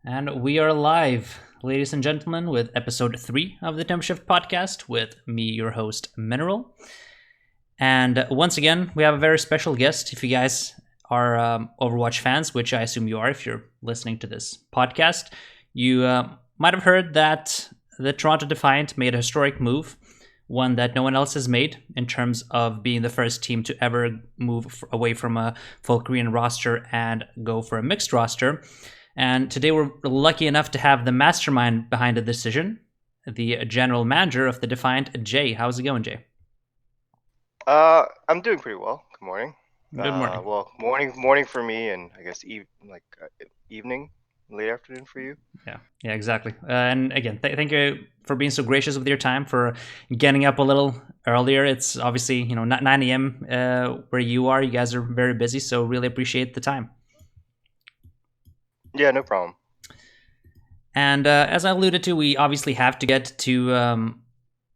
And we are live, ladies and gentlemen, with episode 3 of the Temp Shift podcast with me, your host, Mineral. And once again, we have a very special guest. If you guys are Overwatch fans, which I assume you are if you're listening to this podcast, you might have heard that the Toronto Defiant made a historic move, one that no one else has made in terms of being the first team to ever move away from a full Korean roster and go for a mixed roster. And today we're lucky enough to have the mastermind behind the decision, the general manager of the Defiant, Jay. How's it going, Jay? I'm doing pretty well. Good morning. Good morning. Well, morning for me, and I guess evening, late afternoon for you. Yeah, exactly. And again, thank you for being so gracious with your time, for getting up a little earlier. It's obviously, not 9 a.m. Where you are. You guys are very busy, so really appreciate the time. Yeah, no problem. And as I alluded to, we obviously have to get to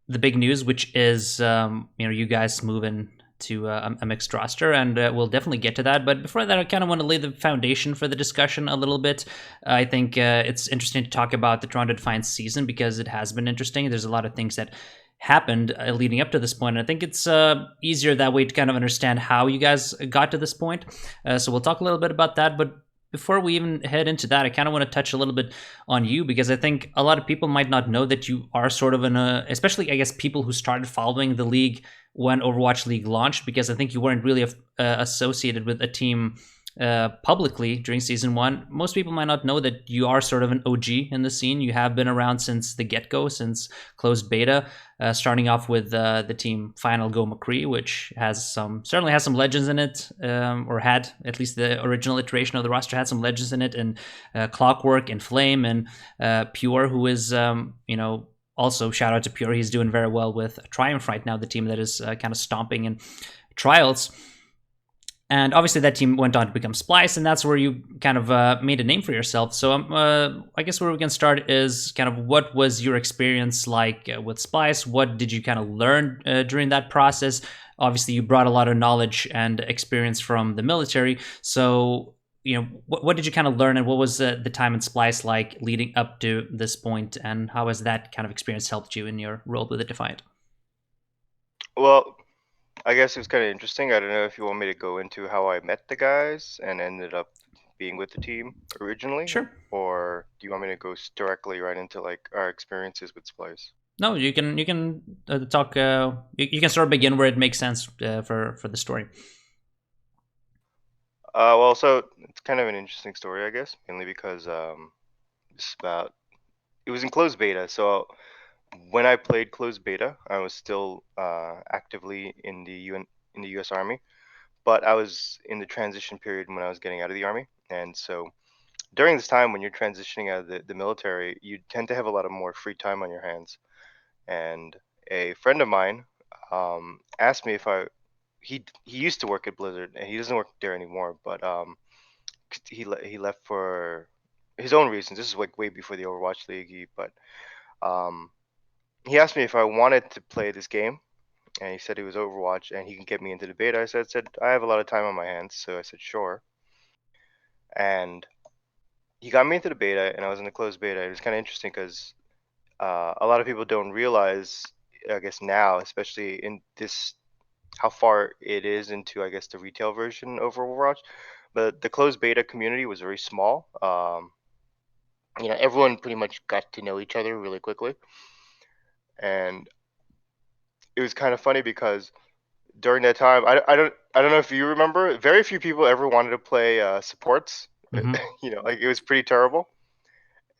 the big news, which is you guys moving to a mixed roster, and we'll definitely get to that. But before that, I kind of want to lay the foundation for the discussion a little bit. I think it's interesting to talk about the Toronto Defiance season because it has been interesting. There's a lot of things that happened leading up to this point. And I think it's easier that way to kind of understand how you guys got to this point. So we'll talk a little bit about that. But before we even head into that, I kind of want to touch a little bit on you because I think a lot of people might not know that you are sort of especially I guess people who started following the league when Overwatch League launched, because I think you weren't really associated with a team publicly during season one. Most people might not know that you are sort of an OG in the scene. You have been around since the get-go, since closed beta, starting off with the team Final Go McCree, which certainly has some legends in it, or had at least the original iteration of the roster had some legends in it, and Clockwork and Flame and Pure, who is also shout out to Pure. He's doing very well with Triumph right now, the team that is kind of stomping in trials. And obviously that team went on to become Splyce, and that's where you kind of made a name for yourself. So I guess where we can start is kind of what was your experience like with Splyce? What did you kind of learn during that process? Obviously, you brought a lot of knowledge and experience from the military. So, what did you kind of learn, and what was the time in Splyce like leading up to this point, and how has that kind of experience helped you in your role with the Defiant? Well, I guess it was kind of interesting. I don't know if you want me to go into how I met the guys and ended up being with the team originally, Sure. or do you want me to go directly right into like our experiences with Splyce? No, you can talk. You can sort of begin where it makes sense for the story. Well, so it's kind of an interesting story, I guess, mainly because it's about it was in closed beta, so when I played closed beta, I was still actively in the U.S. Army, but I was in the transition period when I was getting out of the Army, and so during this time when you're transitioning out of the military, you tend to have a lot of more free time on your hands. And a friend of mine asked me if he used to work at Blizzard, and he doesn't work there anymore, but he left for his own reasons. This is like way before the Overwatch League, but um, he asked me if I wanted to play this game, and he said it was Overwatch, and he can get me into the beta. I said I have a lot of time on my hands, so I said sure. And he got me into the beta, and I was in the closed beta. It was kind of interesting because a lot of people don't realize, I guess now, especially in this, how far it is into, I guess, the retail version of Overwatch. But the closed beta community was very small. Everyone pretty much got to know each other really quickly, and it was kind of funny because during that time, I don't know if you remember, very few people ever wanted to play supports. Mm-hmm. Like it was pretty terrible.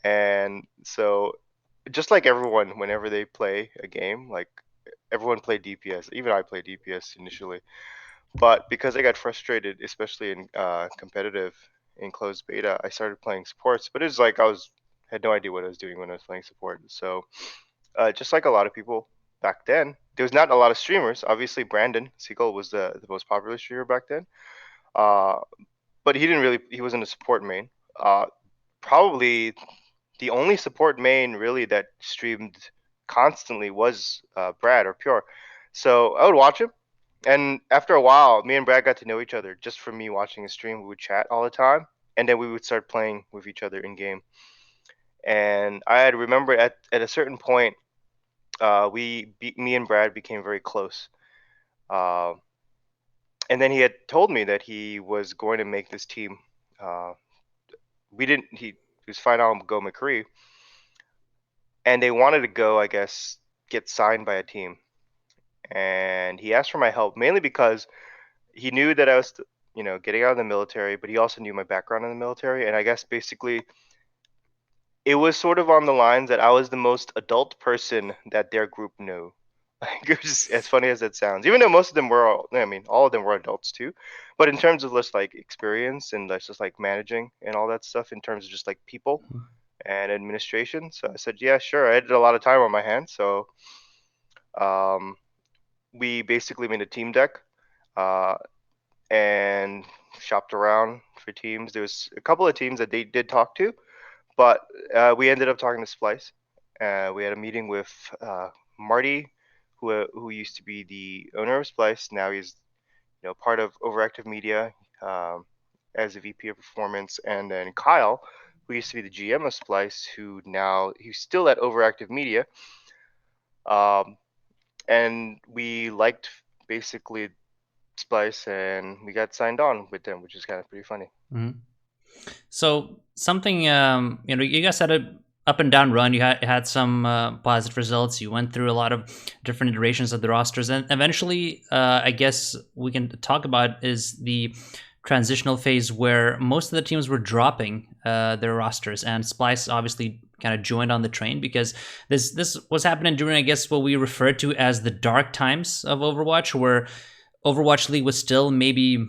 And so, just like everyone, whenever they play a game, like everyone played DPS. Even I played DPS initially, but because I got frustrated, especially in competitive in closed beta, I started playing supports. But it was like I was had no idea what I was doing when I was playing support. So just like a lot of people back then, there was not a lot of streamers. Obviously, Brandon Siegel was the most popular streamer back then. Uh, but he wasn't a support main. Uh, Probably the only support main really that streamed constantly was Brad or Pure. So I would watch him, and after a while, me and Brad got to know each other just from me watching his stream. We would chat all the time, and then we would start playing with each other in game. And I had remembered at a certain point, me and Brad became very close. Uh, and then he had told me that he was going to make this team. Uh, we didn't. He was fine on go McCree, and they wanted to go, I guess, get signed by a team. And he asked for my help mainly because he knew that I was, getting out of the military, but he also knew my background in the military. And I guess basically it was sort of on the lines that I was the most adult person that their group knew. Like, it was just, as funny as it sounds, even though most of them were, I mean, all of them were adults too. But in terms of just like experience and just like managing and all that stuff, in terms of just like people and administration. So I said, yeah, sure. I had a lot of time on my hands. So um, we basically made a team deck uh, and shopped around for teams. There was a couple of teams that they did talk to, but we ended up talking to Splyce. We had a meeting with Marty, who used to be the owner of Splyce. Now he's part of Overactive Media um, as a VP of Performance, and then Kyle, who used to be the GM of Splyce, he's still at Overactive Media. Um, and we liked basically Splyce, and we got signed on with them, which is kind of pretty funny. Mhm. So something, you guys had a up and down run. You had some positive results. You went through a lot of different iterations of the rosters, and eventually, I guess we can talk about is the transitional phase where most of the teams were dropping their rosters, and Splyce obviously kind of joined on the train because this was happening during, I guess, what we refer to as the dark times of Overwatch, where Overwatch League was still maybe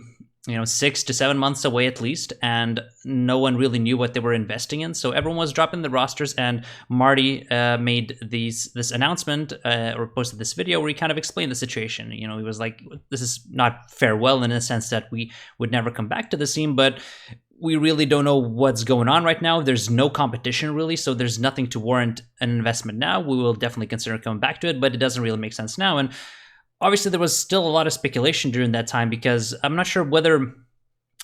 6 to 7 months away at least, and no one really knew what they were investing in. So everyone was dropping the rosters, and Marty made this announcement or posted this video where he kind of explained the situation. He was like, "This is not farewell in a sense that we would never come back to the scene, but." We really don't know what's going on right now. There's no competition really, so there's nothing to warrant an investment now. We will definitely consider coming back to it, but it doesn't really make sense now. And obviously there was still a lot of speculation during that time because I'm not sure whether it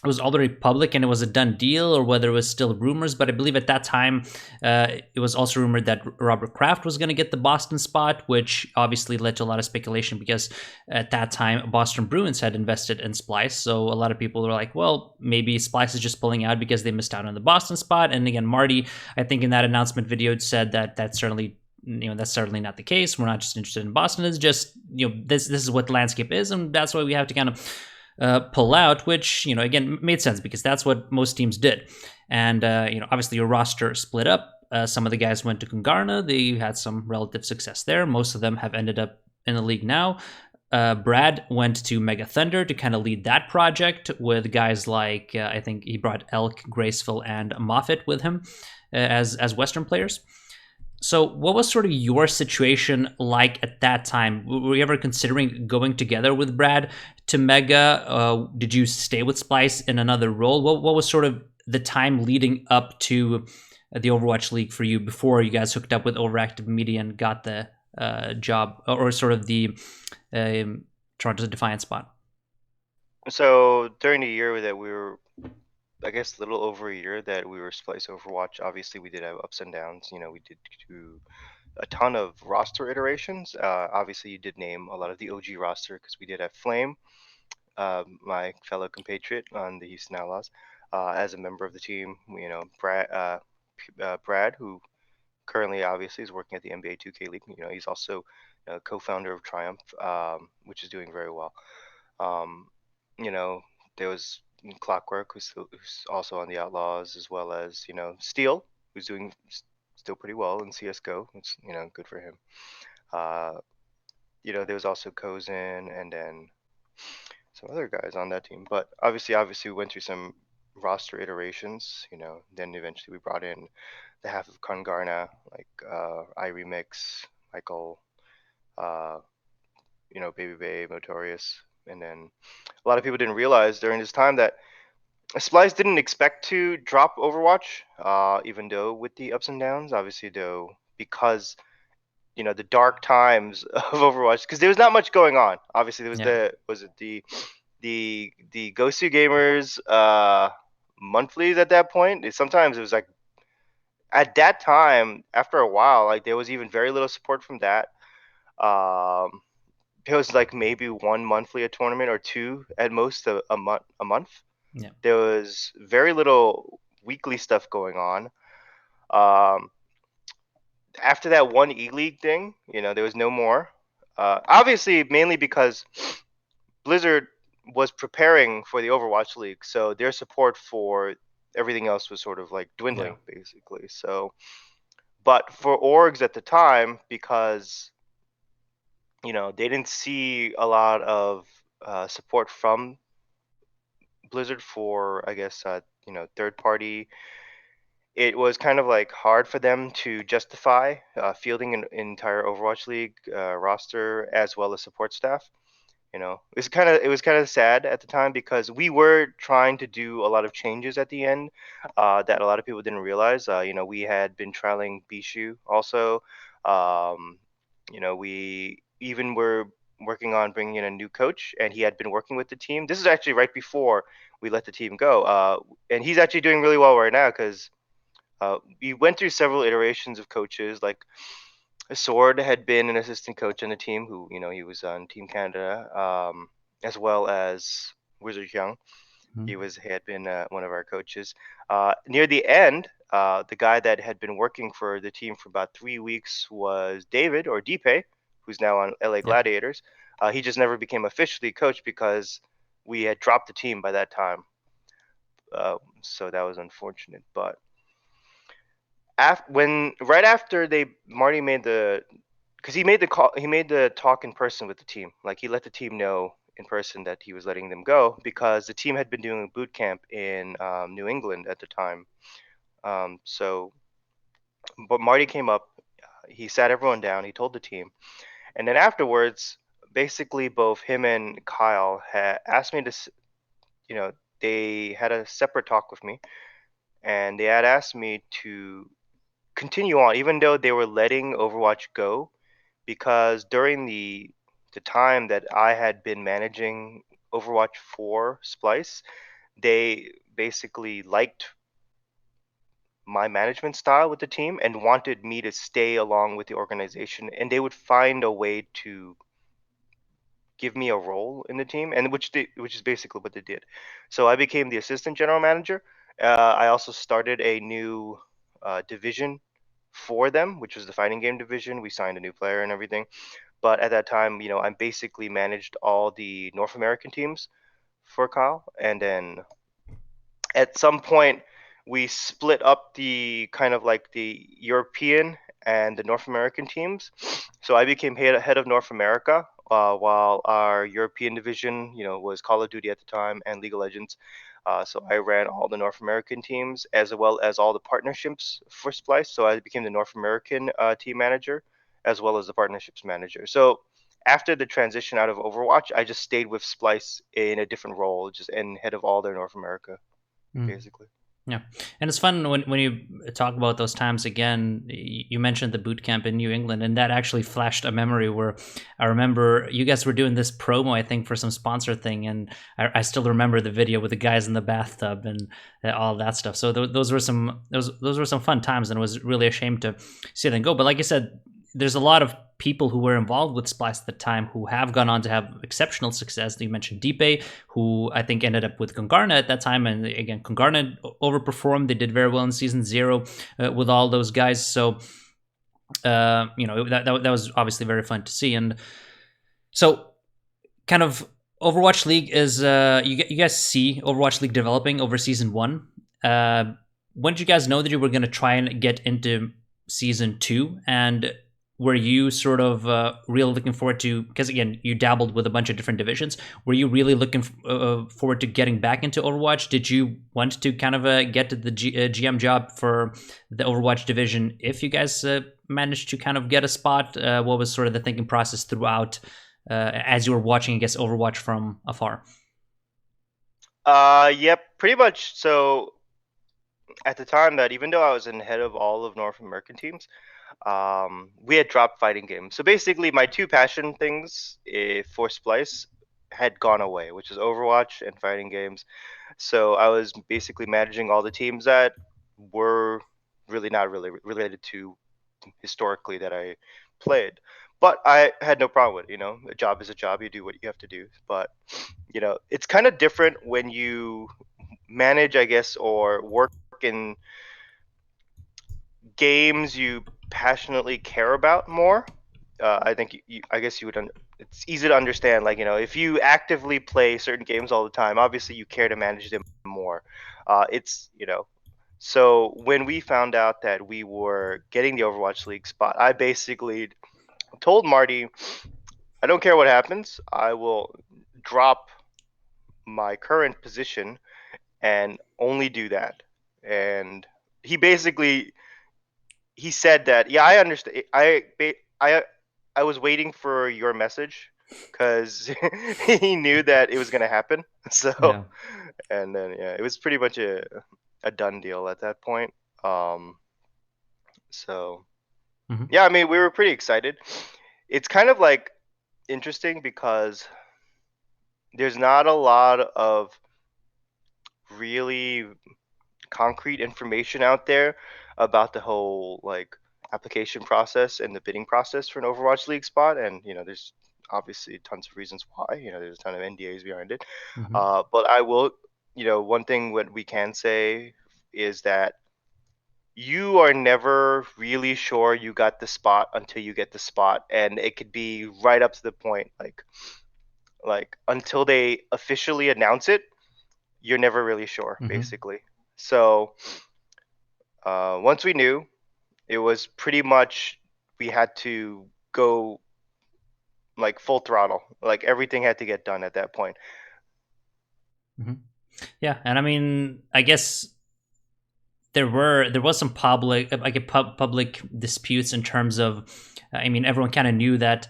was already public and it was a done deal or whether it was still rumors, but I believe at that time it was also rumored that Robert Kraft was going to get the Boston spot, which obviously led to a lot of speculation because at that time Boston Bruins had invested in Splyce. So a lot of people were like, well, maybe Splyce is just pulling out because they missed out on the Boston spot. And again, Marty, I think in that announcement video said that that's certainly not the case. We're not just interested in Boston. It's just this is what the landscape is, and that's why we have to kind of pull out, which again made sense because that's what most teams did. And obviously your roster split up. Some of the guys went to Kungarna. They had some relative success there. Most of them have ended up in the league now. Brad went to Mega Thunder to kind of lead that project with guys like I think he brought Elk, Graceful, and Moffat with him as Western players. So, what was sort of your situation like at that time? Were you ever considering going together with Brad to Mega? Did you stay with Splyce in another role? What was sort of the time leading up to the Overwatch League for you before you guys hooked up with Overactive Media and got the job or sort of the Toronto Defiant spot? So during the year that we were, I guess, a little over a year that we were Splyce Overwatch, obviously we did have ups and downs. We did do a ton of roster iterations. Obviously, you did name a lot of the OG roster because we did have Flame, my fellow compatriot on the Houston Outlaws, as a member of the team. Brad, who currently obviously is working at the NBA 2K League. He's also a co-founder of Triumph, which is doing very well. Um, you know, there was Clockwork, who's also on the Outlaws, as well as Steel, who's doing still pretty well in CS:GO. It's good for him. Uh, there was also Kozin, and then some other guys on that team. But obviously, we went through some roster iterations. Then eventually we brought in the half of Congarna, like iRemix, Michael, uh, Baby Bay, Motorius, and then a lot of people didn't realize during this time that Splyce didn't expect to drop Overwatch, even though with the ups and downs, obviously though, because the dark times of Overwatch, because there was not much going on. Obviously, there was Yeah. the Gosu Gamers monthlies at that point. Sometimes it was like at that time, after a while, like there was even very little support from that. Um, there was like maybe one monthly a tournament or two at most a month. Yeah. There was very little weekly stuff going on. Um, After that one E League thing, there was no more. Obviously, mainly because Blizzard was preparing for the Overwatch League, so their support for everything else was sort of like Yeah. dwindling, basically. So, but for orgs at the time, because they didn't see a lot of support from Blizzard for, I guess, third party. It was kind of like hard for them to justify fielding an entire Overwatch League roster as well as support staff. It was kind of sad at the time because we were trying to do a lot of changes at the end that a lot of people didn't realize. We had been trialing Bishu also. Um, we even were working on bringing in a new coach, and he had been working with the team. This is actually right before we let the team go, and he's actually doing really well right now because we went through several iterations of coaches. Like Sword had been an assistant coach on the team, who he was on Team Canada, as well as Wizard Young. Mhm. He had been one of our coaches. Near the end, the guy that had been working for the team for about 3 weeks was David or Deepe, who's now on LA Yeah. Gladiators. He just never became officially coach because we had dropped the team by that time. So that was unfortunate. But when right after they Marty made the because he made the call, he made the talk in person with the team. Like he let the team know in person that he was letting them go because the team had been doing a boot camp in New England at the time. So, but Marty came up, he sat everyone down, he told the team, and then afterwards, basically both him and Kyle had asked me to, you know, they had a separate talk with me, and they had asked me to continue on, even though they were letting Overwatch go, because during the time that I had been managing Overwatch for Splyce, they basically liked my management style with the team and wanted me to stay along with the organization, and they would find a way to give me a role in the team, and which is basically what they did. So I became the assistant general manager. I also started a new division for them, which was the fighting game division. We signed a new player and everything. But at that time, I basically managed all the North American teams for Kyle, and then at some point we split up the kind of like the European and the North American teams. So I became head of North America, while our European division, was Call of Duty at the time and League of Legends. So I ran all the North American teams as well as all the partnerships for Splyce. So I became the North American team manager as well as the partnerships manager. So after the transition out of Overwatch, I just stayed with Splyce in a different role, just and head of all their North America, Mm. basically. Yeah, and it's fun when you talk about those times again. You mentioned the boot camp in New England, and that actually flashed a memory where I remember you guys were doing this promo, I think, for some sponsor thing, and I still remember the video with the guys in the bathtub and all that stuff. So those were those were some fun times, and it was really a shame to see them go. But like I said, there's a lot of people who were involved with Splyce at the time who have gone on to have exceptional success. You mentioned Deepe, who I think ended up with Congarna at that time, and again, Congarna overperformed. They did very well in season 0 with all those guys. So that was obviously very fun to see. And so, kind of, Overwatch League is you guys see Overwatch League developing over season 1. When did you guys know that you were going to try and get into season 2? And were you sort of really looking forward to, because again, you dabbled with a bunch of different divisions, were you really looking forward to getting back into Overwatch? Did you want to kind of get to the GM job for the Overwatch division if you guys managed to kind of get a spot? What was sort of the thinking process throughout as you were watching, I guess, Overwatch from afar? Yep, pretty much. So at the time that even though I was in head of all of North American teams, we had dropped fighting games. So basically, my two passion things for Splyce had gone away, which is Overwatch and fighting games. So I was basically managing all the teams that were really not really related to historically that I played. But I had no problem with it. A job is a job. You do what you have to do. But it's kind of different when you manage, I guess, or work in games you passionately care about more. I think I guess you would. It's easy to understand. Like if you actively play certain games all the time, obviously you care to manage them more. It's So when we found out that we were getting the Overwatch League spot, I basically told Marty, I don't care what happens. I will drop my current position and only do that. And he basically he said that, yeah, I understand. I was waiting for your message because he knew that it was gonna happen. So, Yeah. and then yeah, it was pretty much a done deal at that point. Um, so Hmm. yeah, I mean, we were pretty excited. It's kind of like interesting because there's not a lot of really concrete information out there about the whole like application process and the bidding process for an Overwatch League spot. And there's obviously tons of reasons why. There's a ton of NDAs behind it. Hmm. But I will, one thing what we can say is that you are never really sure you got the spot until you get the spot, and it could be right up to the point like until they officially announce it, you're never really sure, Hmm. basically. So once we knew, it was pretty much we had to go like full throttle. Like everything had to get done at that point. Hmm. Yeah, and I mean, I guess there was some public disputes in terms of, I mean, everyone kind of knew that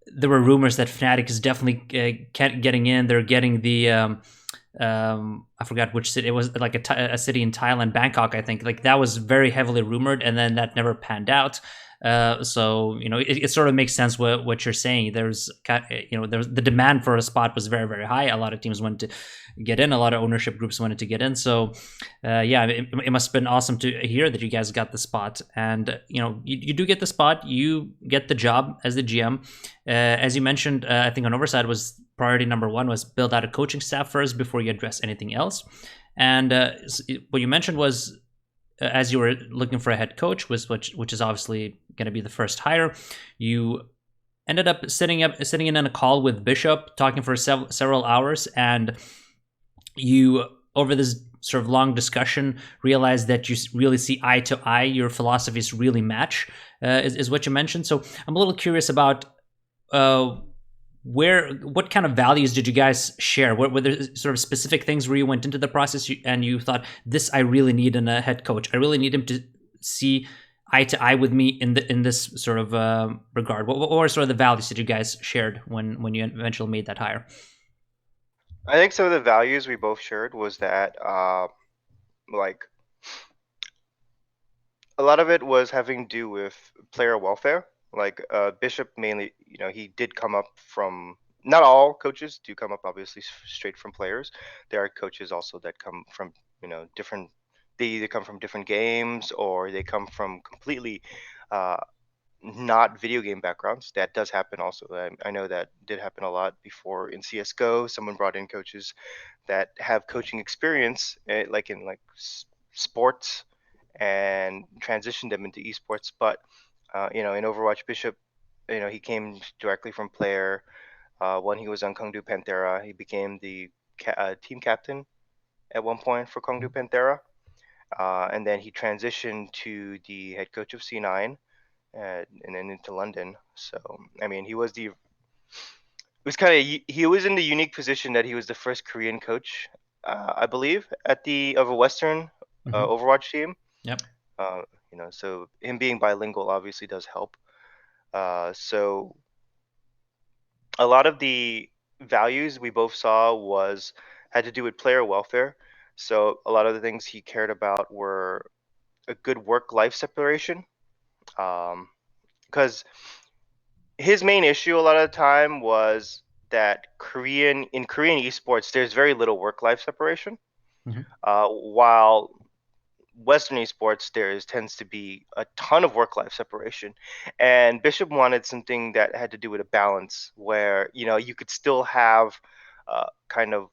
there were rumors that Fnatic is definitely getting in. They're getting the I forgot which city it was, like a city in Thailand, Bangkok, I think. Like that was very heavily rumored, and then that never panned out. So it sort of makes sense what you're saying. There's the demand for a spot was very, very high. A lot of teams wanted to get in. A lot of ownership groups wanted to get in. So yeah, it must have been awesome to hear that you guys got the spot. And you do get the spot. You get the job as the GM. As you mentioned, I think on Overside was priority number one was build out a coaching staff first before you address anything else. And what you mentioned was as you were looking for a head coach, which is obviously going to be the first hire, you ended up sitting in on a call with Bishop, talking for several hours, and you, over this sort of long discussion, realized that you really see eye to eye. Your philosophies really match, is what you mentioned. So I'm a little curious about uh, what kind of values did you guys share? What were there sort of specific things where you went into the process and you thought, this I really need in a head coach. I really need him to see eye to eye with me in this sort of regard. What were sort of the values that you guys shared when you eventually made that hire? I think some of the values we both shared was that like a lot of it was having to do with player welfare. Like Bishop mainly, he did come up from, not all coaches do come up obviously straight from players. There are coaches also that come from different. They either come from different games or they come from completely uh, not video game backgrounds. That does happen also. I know that did happen a lot before in CS:GO. Someone brought in coaches that have coaching experience, like in like sports, and transitioned them into esports. But in Overwatch, Bishop, he came directly from player. When he was on Kongdu Panthera, he became the team captain at one point for Kongdu Panthera, and then he transitioned to the head coach of C9, and then into London. So I mean, he was in the unique position that he was the first Korean coach, I believe, of a Western Mm-hmm. Overwatch team. Yep. Uh, so him being bilingual obviously does help. So a lot of the values we both saw was had to do with player welfare. So a lot of the things he cared about were a good work-life separation. Because his main issue a lot of the time was that in Korean esports, there's very little work-life separation. Mm-hmm. While Western esports, tends to be a ton of work-life separation, and Bishop wanted something that had to do with a balance, where you could still have kind of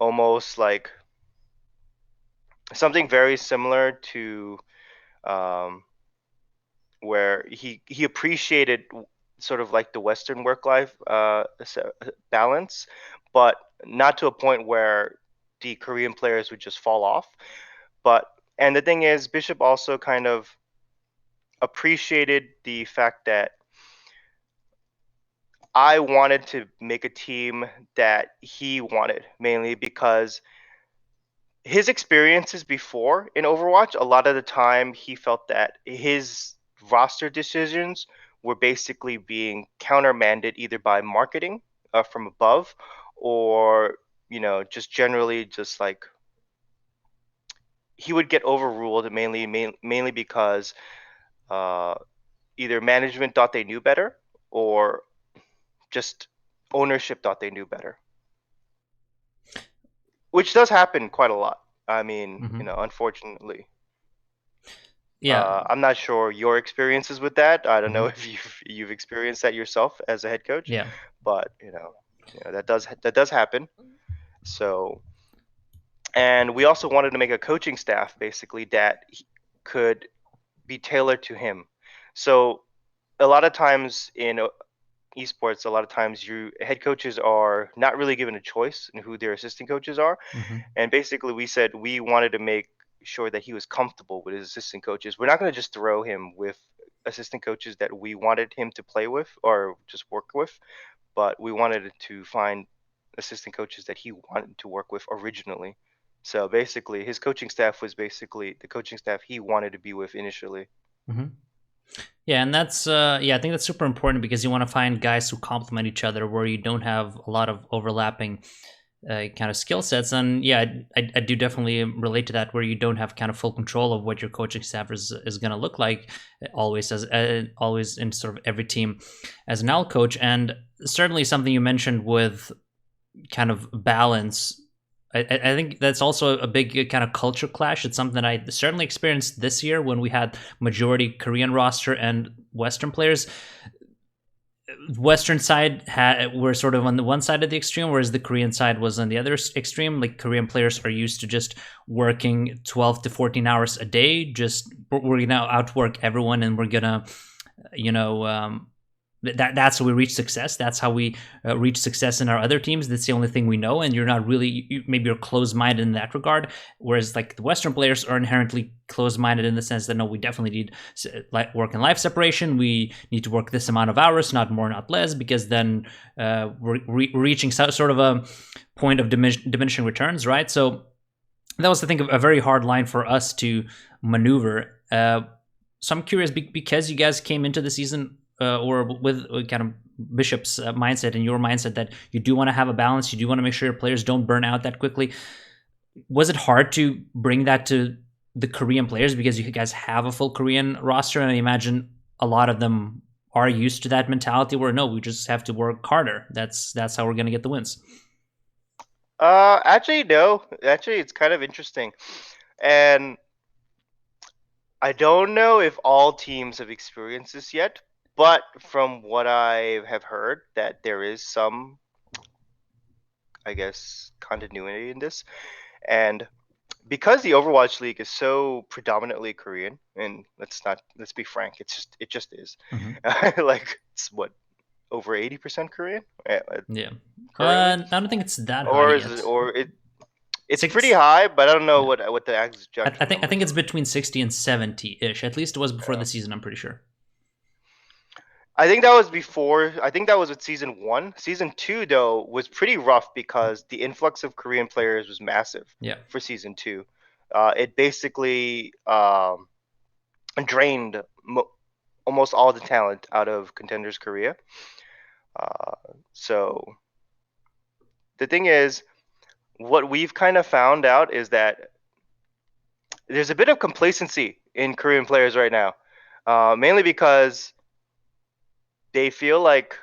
almost like something very similar to um, where he appreciated sort of like the Western work-life balance, but not to a point where the Korean players would just fall off. But and the thing is, Bishop also kind of appreciated the fact that I wanted to make a team that he wanted, mainly because his experiences before in Overwatch, a lot of the time he felt that his roster decisions were basically being countermanded either by marketing from above, or just generally just like he would get overruled, mainly because uh, either management thought they knew better, or just ownership thought they knew better, which does happen quite a lot. I mean, Hmm. unfortunately. Yeah. I'm not sure your experiences with that. I don't know Hmm. if you've experienced that yourself as a head coach, Yeah. but that does happen. So, and we also wanted to make a coaching staff basically that could be tailored to him. So, a lot of times in esports, a lot of times you head coaches are not really given a choice in who their assistant coaches are. Hmm. And basically, we said we wanted to make sure that he was comfortable with his assistant coaches. We're not going to just throw him with assistant coaches that we wanted him to play with or just work with, but we wanted to find assistant coaches that he wanted to work with originally. So basically, his coaching staff was basically the coaching staff he wanted to be with initially. Hmm. Yeah, and that's yeah, I think that's super important because you want to find guys who complement each other where you don't have a lot of overlapping kind of skill sets. And yeah, I do definitely relate to that, where you don't have kind of full control of what your coaching staff is going to look like, always in sort of every team as an L coach. And certainly something you mentioned with kind of balance. I think that's also a big kind of culture clash. It's something that I certainly experienced this year when we had majority Korean roster and Western players. Western side were sort of on the one side of the extreme, whereas the Korean side was on the other extreme. Like Korean players are used to just working 12 to 14 hours a day. Just we're gonna outwork everyone, and we're gonna, you know, that's how we reach success. That's how we reach success in our other teams. That's the only thing we know. And you're not really maybe you're closed minded in that regard. Whereas like the Western players are inherently closed minded in the sense that no, we definitely need like work and life separation. We need to work this amount of hours, not more, not less, because then we're reaching sort of a point of diminishing returns, right? So that was, I think, a very hard line for us to maneuver. So I'm curious because you guys came into the season or with kind of Bishop's mindset and your mindset that you do want to have a balance, you do want to make sure your players don't burn out that quickly. Was it hard to bring that to the Korean players because you guys have a full Korean roster, and I imagine a lot of them are used to that mentality where no, we just have to work harder. That's how we're gonna get the wins. Actually, no. Actually, it's kind of interesting, and I don't know if all teams have experienced this yet, but from what I have heard, that there is some, I guess, continuity in this. And because the Overwatch League is so predominantly Korean, and let's be frank, it just is. Mm-hmm. Like it's what, over 80% Korean Yeah, currently, I don't think it's that high or is it, yet. or it's pretty Six. high, but I don't know Yeah. what the I actual think I numbers think it's are. between 60 and 70 ish. At least it was before Yeah. the season. I'm pretty sure. I think that was before. I think that was with season one. Season two, though, was pretty rough because the influx of Korean players was massive Yeah. for season two. It basically drained almost all the talent out of Contenders Korea. So the thing is, what we've kind of found out is that there's a bit of complacency in Korean players right now, mainly because they feel like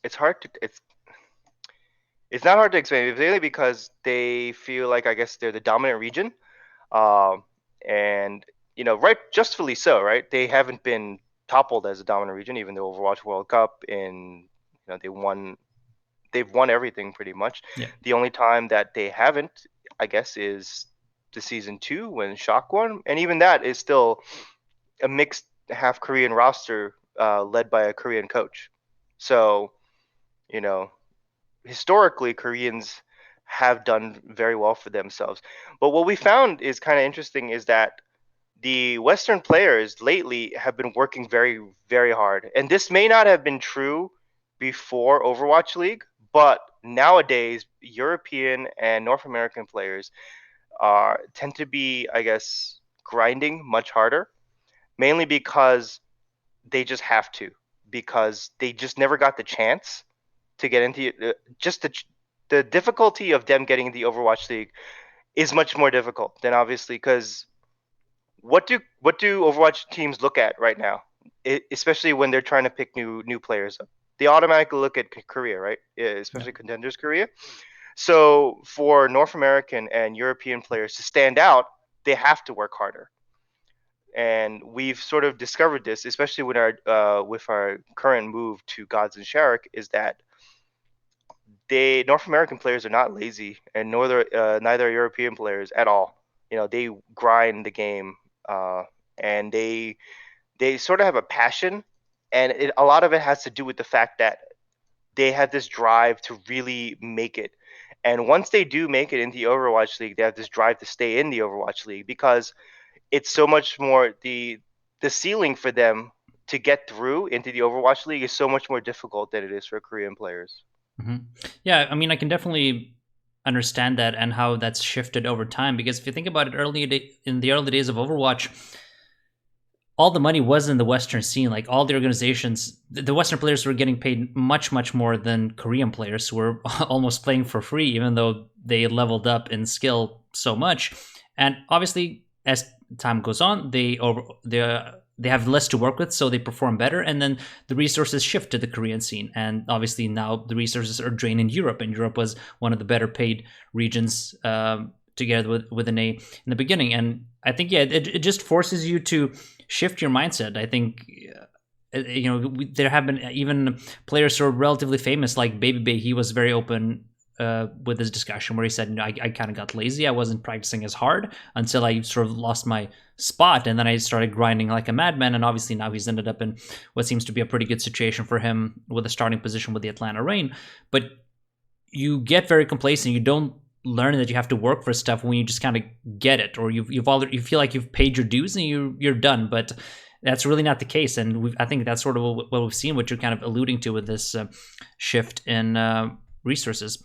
it's hard to it's It's not hard to explain. It's mainly because they feel like, I guess, they're the dominant region, um, and right, justfully so, right? They haven't been toppled as a dominant region, even the Overwatch World Cup. In they've won everything pretty much. Yeah. The only time that they haven't, I guess, is the season 2 when Shock won, and even that is still a mixed half Korean roster led by a Korean coach. So, you know, historically, Koreans have done very well for themselves. But what we found is kind of interesting is that the Western players lately have been working very, very hard. And this may not have been true before Overwatch League, but nowadays, European and North American players tend to be, I guess, grinding much harder, mainly because they just have to, because they just never got the chance to get into just the difficulty of them getting the Overwatch League is much more difficult than, obviously, because what do Overwatch teams look at right now, especially when they're trying to pick new players up? They automatically look at Korea, right? Yeah. Especially contenders Korea. So for North American and European players to stand out, they have to work harder. And we've sort of discovered this, especially with our current move to Gods and Sharek, is that they North American players are not lazy, and neither European players at all. They grind the game, and they sort of have a passion, and a lot of it has to do with the fact that they have this drive to really make it. And once they do make it into the Overwatch League, they have this drive to stay in the Overwatch League, because it's so much more the ceiling for them to get through into the Overwatch League is so much more difficult than it is for Korean players. Hmm. Yeah, I mean, I can definitely understand that and how that's shifted over time, because if you think about it, in the early days of Overwatch, all the money was in the Western scene. Like all the organizations, the Western players were getting paid much, much more than Korean players who were almost playing for free, even though they leveled up in skill so much. And obviously, as time goes on, they have less to work with, so they perform better. And then the resources shift to the Korean scene, and obviously now the resources are drained in Europe, and Europe was one of the better paid regions. Together with an A in the beginning, and I think it just forces you to shift your mindset. I think there have been even players who are relatively famous, like Baby Bay. He was very open with this discussion where he said, I kind of got lazy. I wasn't practicing as hard until I sort of lost my spot, and then I started grinding like a madman. And obviously now he's ended up in what seems to be a pretty good situation for him with a starting position with the Atlanta Reign. But you get very complacent. You don't learn that you have to work for stuff when you just kind of get it, or you've already, you feel like you've paid your dues and you're done. But that's really not the case, and I think that's sort of what we've seen, what you're kind of alluding to with this shift in resources.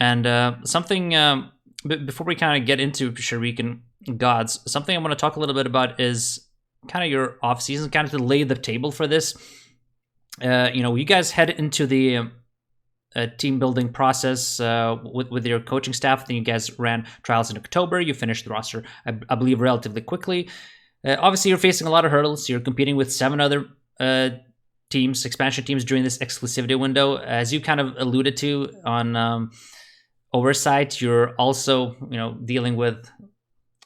And something before we kind of get into Sharik and Gods, something I want to talk a little bit about is kind of your off season, kind of to lay the table for this. You guys head into the team building process with your coaching staff. Then you guys ran trials in October. You finished the roster, I believe, relatively quickly. Obviously, you're facing a lot of hurdles. You're competing with 7 other teams, expansion teams, during this exclusivity window. As you kind of alluded to on oversight, you're also dealing with,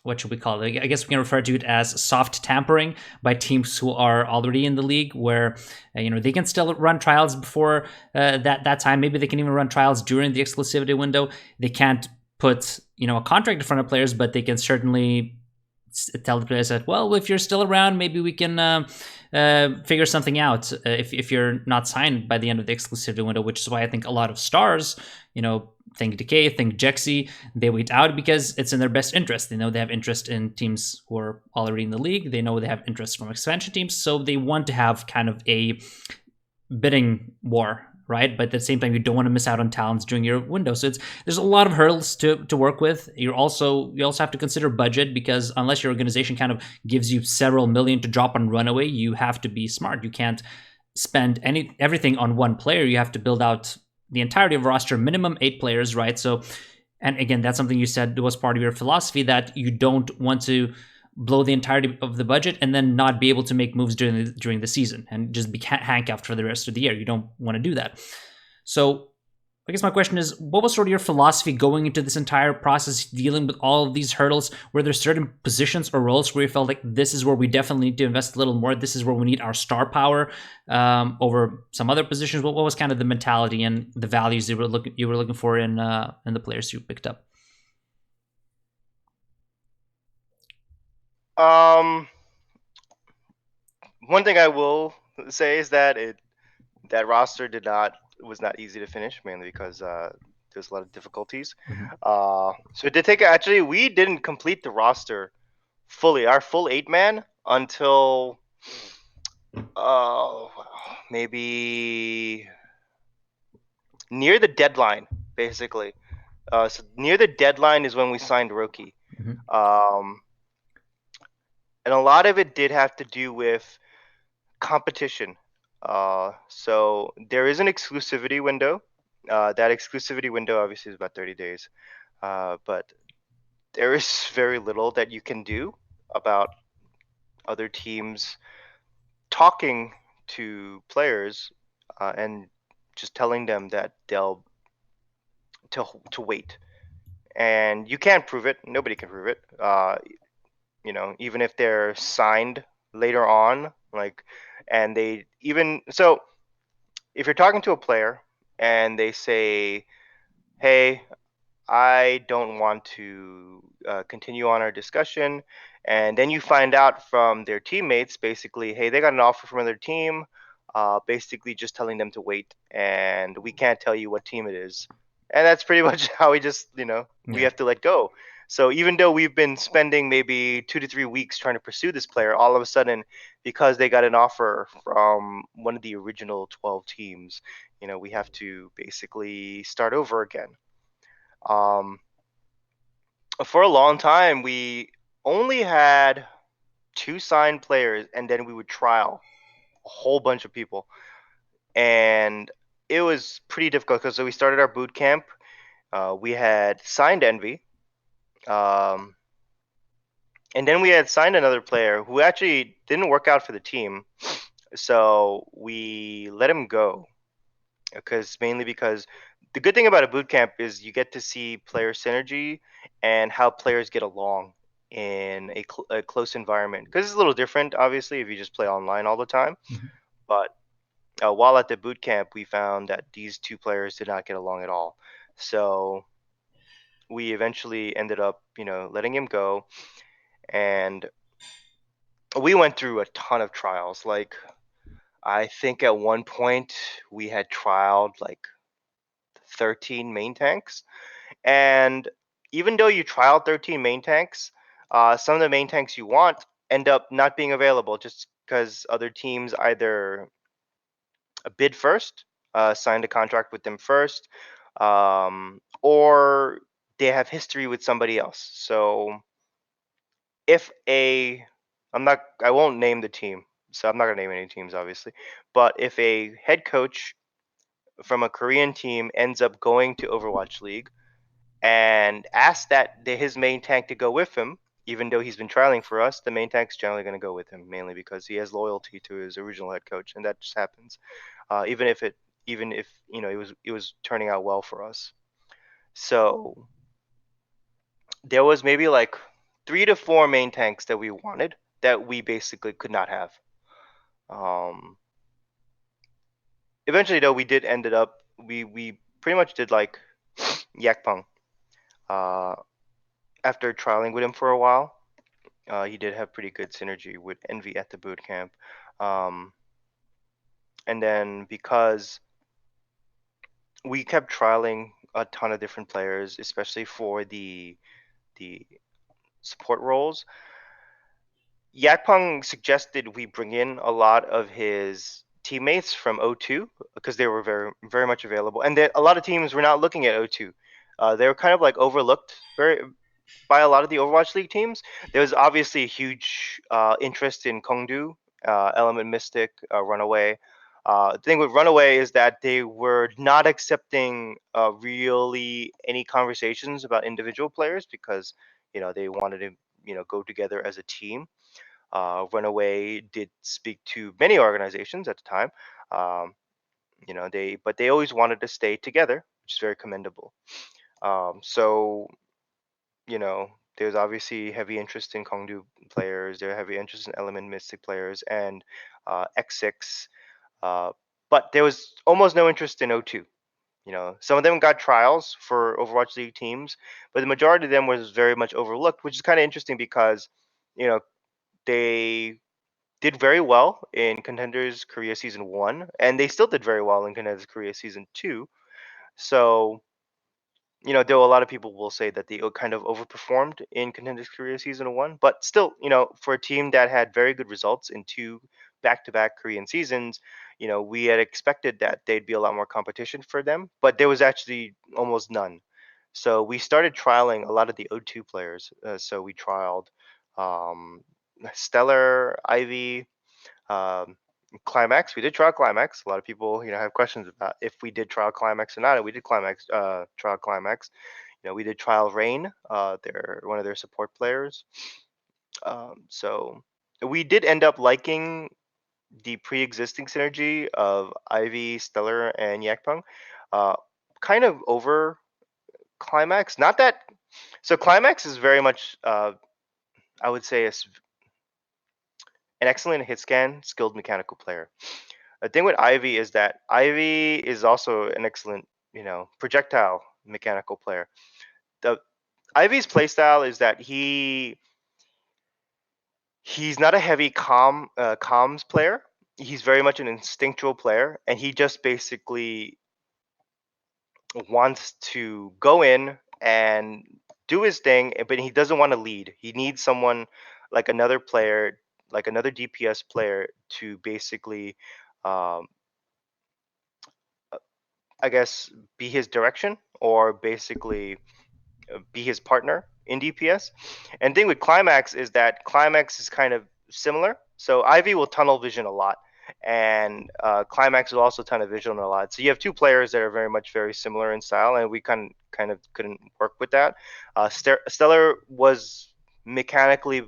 what should we call it? I guess we can refer to it as soft tampering by teams who are already in the league, where they can still run trials before that time. Maybe they can even run trials during the exclusivity window. They can't put a contract in front of players, but they can certainly tell the players that, well, if you're still around, maybe we can figure something out if you're not signed by the end of the exclusivity window. Which is why I think a lot of stars, think Decay, think Jexy, they wait out because it's in their best interest. They know they have interest in teams who are already in the league. They know they have interest from expansion teams, so they want to have kind of a bidding war, right? But at the same time, you don't want to miss out on talents during your window. So there's a lot of hurdles to work with. You also have to consider budget, because unless your organization kind of gives you several million to drop on Runaway, you have to be smart. You can't spend everything on one player. You have to build out the entirety of a roster, minimum 8 players, right? So, and again, that's something you said was part of your philosophy, that you don't want to blow the entirety of the budget and then not be able to make moves during the season and just be handcuffed for the rest of the year. You don't want to do that. So I guess my question is, what was sort of your philosophy going into this entire process, dealing with all of these hurdles? Were there certain positions or roles where you felt like this is where we definitely need to invest a little more? This is where we need our star power over some other positions. What was kind of the mentality and the values you were looking for in the players you picked up? Um, One thing I will say is that that roster did not was not easy to finish, mainly because there's a lot of difficulties. Mhm. So it did take actually we didn't complete the roster fully, our full 8-man until uh maybe near the deadline, basically. So near the deadline is when we signed Roki. Mhm. Um, and a lot of it did have to do with competition. So there is an exclusivity window. That exclusivity window obviously is about 30 days. But there is very little that you can do about other teams talking to players and just telling them that they'll to wait. And you can't prove it. Nobody can prove it. Even if they're signed later on, like, and they even so, if you're talking to a player and they say, "Hey, I don't want to continue on our discussion," and then you find out from their teammates, basically, "Hey, they got an offer from another team," basically just telling them to wait, and we can't tell you what team it is, and that's pretty much how we Yeah. have to let go. So even though we've been spending maybe 2 to 3 weeks trying to pursue this player, all of a sudden, because they got an offer from one of the original 12 teams, we have to basically start over again. Um, for a long time, we only had two signed players, and then we would trial a whole bunch of people, and it was pretty difficult because we started our boot camp. We had signed Envy, um, and then we had signed another player who actually didn't work out for the team, so we let him go. Mainly because the good thing about a boot camp is you get to see player synergy and how players get along in a close environment. Because it's a little different, obviously, if you just play online all the time. Mhm. But while at the boot camp, we found that these two players did not get along at all. So we eventually ended up, letting him go. And we went through a ton of trials. Like, I think at one point we had trialed like 13 main tanks. And even though you trial 13 main tanks, some of the main tanks you want end up not being available just because other teams either bid first, signed a contract with them first, or they have history with somebody else. So if I won't name the team, so I'm not gonna name any teams, obviously. But if a head coach from a Korean team ends up going to Overwatch League and asks his main tank to go with him, even though he's been trialing for us, the main tank's generally going to go with him, mainly because he has loyalty to his original head coach, and that just happens. Even if it was turning out well for us. So there was maybe like 3 to 4 main tanks that we wanted that we basically could not have. Um, Eventually, though, we did ended up we pretty much did like Yakpang. Uh, After trialing with him for a while, he did have pretty good synergy with Envy at the boot camp. Um, and then because we kept trialing a ton of different players, especially for the support roles, Yakpeng suggested we bring in a lot of his teammates from O2 because they were very very much available, and a lot of teams were not looking at O2. They were kind of like overlooked by a lot of the Overwatch League teams. There was obviously a huge interest in Kongdu, Element Mystic, Runaway. The thing with Runaway is that they were not accepting really any conversations about individual players because they wanted to go together as a team. Runaway did speak to many organizations at the time. Um, they always wanted to stay together which is very commendable. So you know, there's obviously heavy interest in Kongdu players. There's heavy interest in Element Mystic players and X6. Uh, but there was almost no interest in O2. You know, some of them got trials for Overwatch League teams, but the majority of them was very much overlooked, which is kind of interesting because, you know, they did very well in Contenders Korea Season 1, and they still did very well in Contenders Korea Season 2. So you know, though a lot of people will say that they kind of overperformed in Contenders Korea Season 1, but still, you know, for a team that had very good results in two back-to-back Korean seasons, you know, we had expected that they'd be a lot more competition for them, but there was actually almost none. So we started trialing a lot of the O2 players. So we trialed um, Stellar, Ivy, um, Climax. We did trial Climax. A lot of people, you know, have questions about if we did trial Climax or not. And we did trial Climax. You know, we did trial Rain. They're one of their support players. So we did end up liking the pre-existing synergy of Ivy, Stellar, and Yakpeng. Uh, kind of over Climax. Not that. So Climax is very much, I would say, an excellent hit scan, skilled mechanical player. The thing with Ivy is that Ivy is also an excellent, you know, projectile mechanical player. The Ivy's playstyle is that he's not a heavy comms player. He's very much an instinctual player, and he just basically wants to go in and do his thing, but he doesn't want to lead. He needs someone like another player, like another DPS player, to basically um, I guess, be his direction or basically be his partner in DPS. And thing with Climax is that Climax is kind of similar. So Ivy will tunnel vision a lot, and Climax will also tunnel vision a lot. So you have two players that are very similar in style, and we kind of couldn't work with that. Stellar was mechanically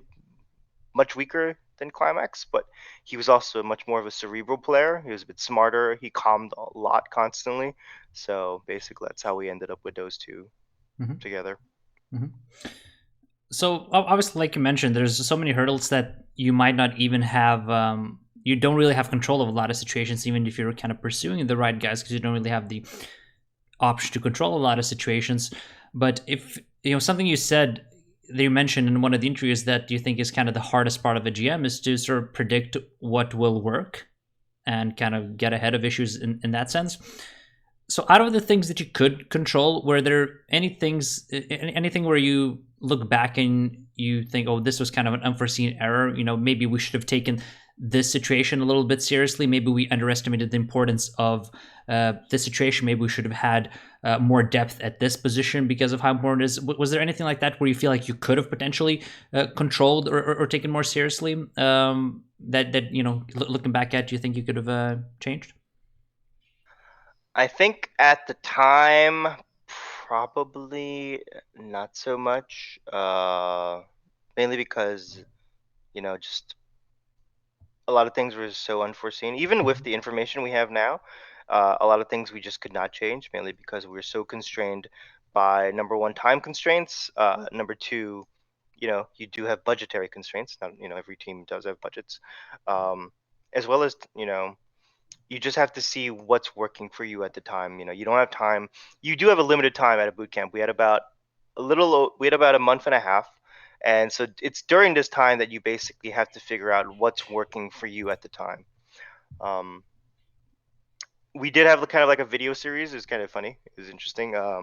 much weaker than Climax, but he was also much more of a cerebral player. He was a bit smarter. He calmed a lot constantly. So basically, that's how we ended up with those two Mm-hmm. together. Mm-hmm. So obviously, like you mentioned, there's so many hurdles that you might not even have. You don't really have control of a lot of situations, even if you're kind of pursuing the right guys, because you don't really have the option to control a lot of situations. But if you know something you said that you mentioned in one of the interviews that you think is kind of the hardest part of a GM is to sort of predict what will work and kind of get ahead of issues in that sense. So out of the things that you could control, were there anything where you look back and you think, oh, this was kind of an unforeseen error, you know, maybe we should have taken this situation a little bit seriously, maybe we underestimated the importance of this situation, maybe we should have had more depth at this position because of how important it is. Was there anything like that where you feel like you could have potentially controlled or taken more seriously, that you know, looking back at, you think you could have changed? I think at the time, probably not so much. Mainly because just a lot of things were so unforeseen. Even with the information we have now, a lot of things we just could not change, mainly because we were so constrained by number one, time constraints. Number two, you do have budgetary constraints. Not every team does have budgets, as well as you just have to see what's working for you at the time. You don't have time. You do have a limited time at a boot camp. We had about a month and a half. And so it's during this time that you basically have to figure out what's working for you at the time. Um, we did have kind of like a video series. It was kind of funny. It was interesting. I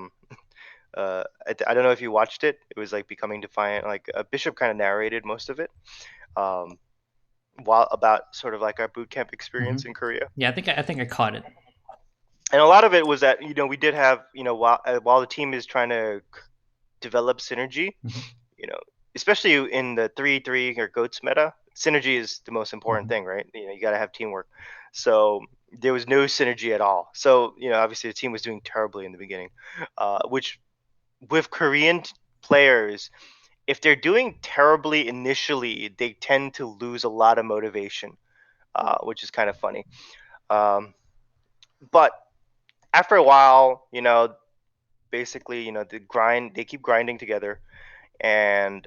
don't know if you watched it. It was like Becoming Defiant. Like Bishop kind of narrated most of it. Um, while about sort of like our boot camp Mm-hmm. experience in Korea. Yeah, I think I caught it. And a lot of it was that we did have while the team is trying to develop synergy, Mm-hmm. you know especially in the 3-3 or goats meta, synergy is the most important Mm-hmm. thing, right? You got to have teamwork. So there was no synergy at all. So obviously the team was doing terribly in the beginning, which with Korean players, if they're doing terribly initially, they tend to lose a lot of motivation, which is kind of funny. um, but after a while, basically, you know, they keep grinding together, and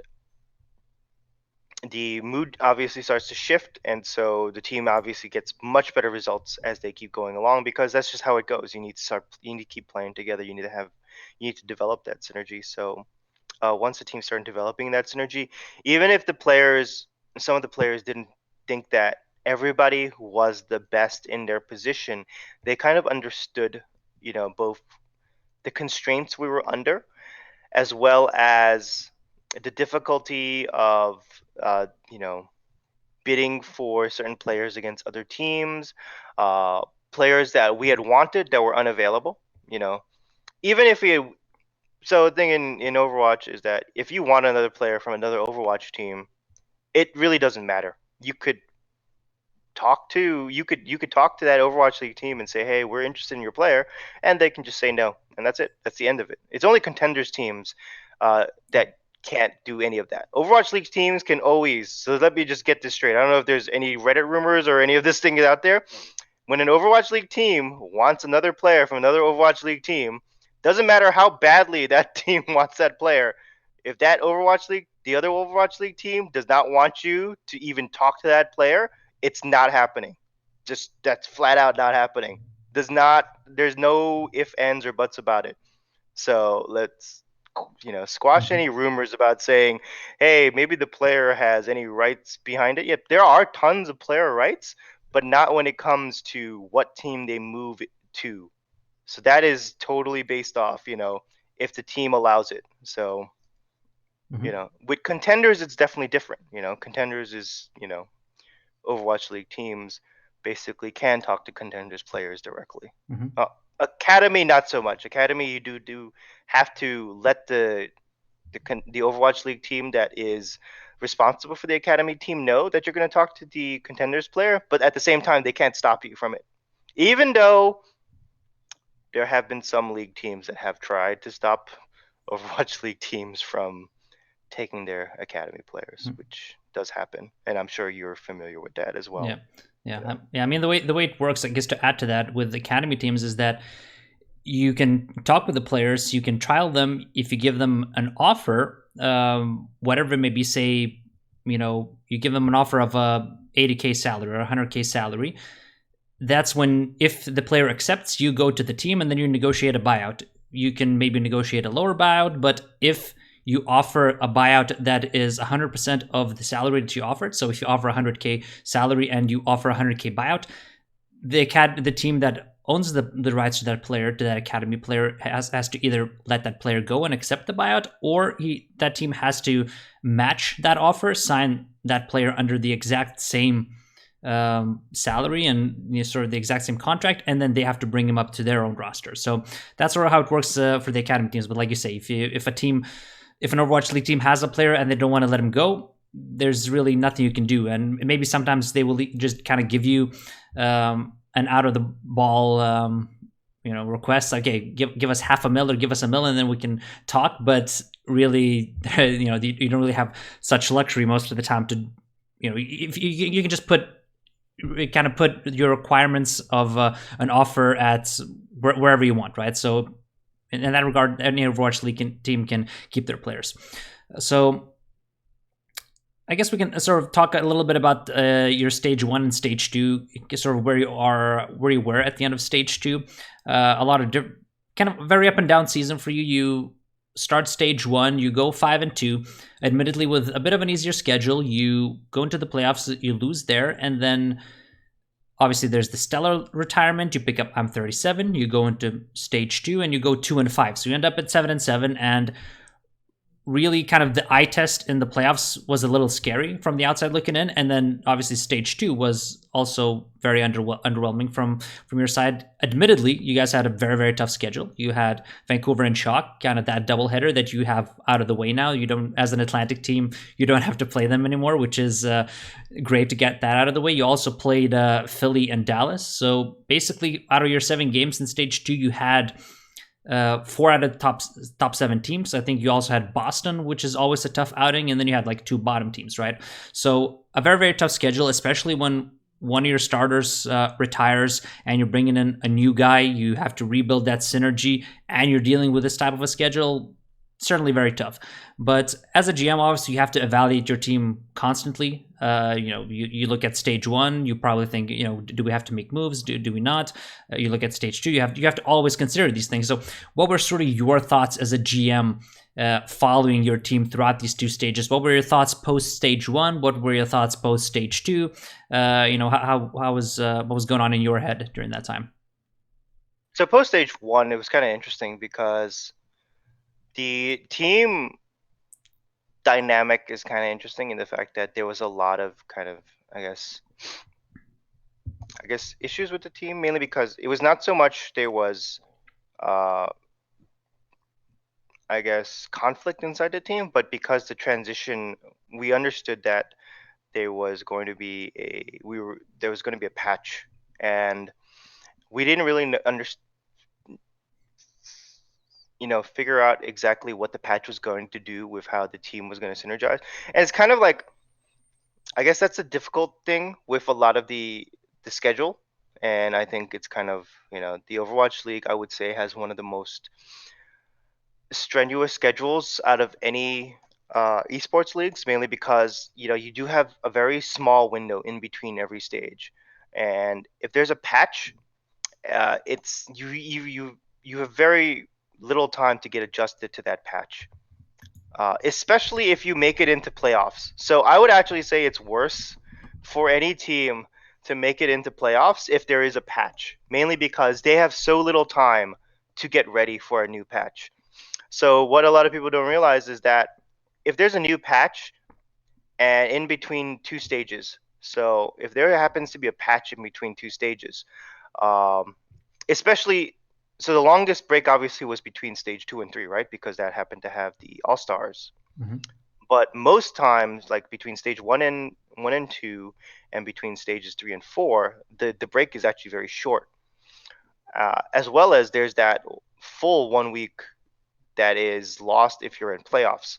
the mood obviously starts to shift, and so the team obviously gets much better results as they keep going along, because that's just how it goes. You need to keep playing together. You need to develop that synergy. So once the team started developing that synergy, even if some of the players didn't think that everybody was the best in their position, they kind of understood, you know, both the constraints we were under, as well as the difficulty of, you know, bidding for certain players against other teams, uh, players that we had wanted that were unavailable. You know, even if we had, so the thing in Overwatch is that if you want another player from another Overwatch team, it really doesn't matter. You could talk to that Overwatch League team and say, "Hey, we're interested in your player," and they can just say no, and that's it. That's the end of it. It's only contenders teams that can't do any of that. Overwatch League teams can always. So let me just get this straight. I don't know if there's any Reddit rumors or any of this thing out there. When an Overwatch League team wants another player from another Overwatch League team, doesn't matter how badly that team wants that player. If the other Overwatch League team does not want you to even talk to that player, it's not happening. Just that's flat out not happening. There's no if, ands, or buts about it. So let's, you know, squash Mhm. any rumors about saying, hey, maybe the player has any rights behind it. Yep, there are tons of player rights, but not when it comes to what team they move to. So that is totally based off, you know, if the team allows it. So, you Mhm. know, with contenders, it's definitely different. You know, contenders is, you know, Overwatch League teams basically can talk to contenders players directly. Mhm. Uh, Academy, not so much. Academy, you do have to let the Overwatch League team that is responsible for the academy team know that you're going to talk to the contenders player, but at the same time, they can't stop you from it. Even though there have been some league teams that have tried to stop Overwatch League teams from taking their academy players, Mhm. which does happen, and I'm sure you're familiar with that as Yeah. well. Yeah. Yeah. Yeah. I mean, the way it works, I guess, to add to that with academy teams is that you can talk with the players, you can trial them if you give them an offer, whatever it may be. Say, you know, you give them an offer of a 80K salary or a 100K salary. That's when, if the player accepts, you go to the team and then you negotiate a buyout. You can maybe negotiate a lower buyout, but if you offer a buyout that is 100% of the salary that you offered, so if you offer 100K salary and you offer 100K buyout, the team that owns the rights to that player, to that academy player, has to either let that player go and accept the buyout, or that team has to match that offer, sign that player under the exact same salary and, you know, sort of the exact same contract, and then they have to bring him up to their own roster. So that's sort of how it works for the academy teams. But like you say, if an Overwatch League team has a player and they don't want to let him go, there's really nothing you can do. And maybe sometimes they will just kind of give you an out of the ball, you know, request, like, hey, give us half a mil or give us a mil, and then we can talk. But really, you know, you don't really have such luxury most of the time to, you know, if you can just kind of put your requirements of an offer at wherever you want, right? So in that regard, any Overwatch League team can keep their players. So I guess we can sort of talk a little bit about your stage one and stage two, sort of where you were at the end of stage two. A lot of kind of very up and down season for you. You start stage one, you go 5-2, admittedly with a bit of an easier schedule. You go into the playoffs, you lose there, and then obviously there's the stellar retirement. You pick up I'm 37. You go into stage two and you go 2-5. So you end up at 7-7, and really kind of the eye test in the playoffs was a little scary from the outside looking in, and then obviously stage two was also very underwhelming from your side. Admittedly, you guys had a very tough schedule. You had Vancouver and Chalk, kind of that doubleheader that you have out of the way now. You don't, as an Atlantic team, you don't have to play them anymore, which is great to get that out of the way. You also played Philly and Dallas, so basically out of your 7 games in stage two, you had 4 out of the top 7 teams. I think you also had Boston, which is always a tough outing, and then you had like 2 bottom teams, right? So a very tough schedule, especially when one of your starters retires and you're bringing in a new guy, you have to rebuild that synergy, and you're dealing with this type of a schedule. Certainly very tough. But as a GM, obviously, you have to evaluate your team constantly. You look at stage one, you probably think, do we have to make moves? Do we not? You look at stage two, you have to always consider these things. So, what were sort of your thoughts as a GM following your team throughout these two stages? What were your thoughts post stage one? What were your thoughts post stage two? How was what was going on in your head during that time? So post stage one, it was kind of interesting because the team dynamic is kind of interesting in the fact that there was a lot of kind of, I guess issues with the team, mainly because it was not so much there was uh I guess conflict inside the team, but because the transition, we understood that there was going to be a patch, and we didn't really figure out exactly what the patch was going to do with how the team was going to synergize. And it's kind of like, I guess that's a difficult thing with a lot of the schedule. And I think it's kind of, the Overwatch League, I would say, has one of the most strenuous schedules out of any esports leagues, mainly because you do have a very small window in between every stage, and if there's a patch, it's you have very little time to get adjusted to that patch, especially if you make it into playoffs. So I would actually say it's worse for any team to make it into playoffs if there is a patch, mainly because they have so little time to get ready for a new patch. So what a lot of people don't realize is that if there's a new patch and in between two stages, so if there happens to be a patch in between two stages, um, especially, so the longest break obviously was between stage 2 and 3, right? Because that happened to have the All Stars. Mm-hmm. But most times, like between stage 1 and 2, and between stages 3 and 4, the break is actually very short. As well as there's that full 1 week that is lost if you're in playoffs.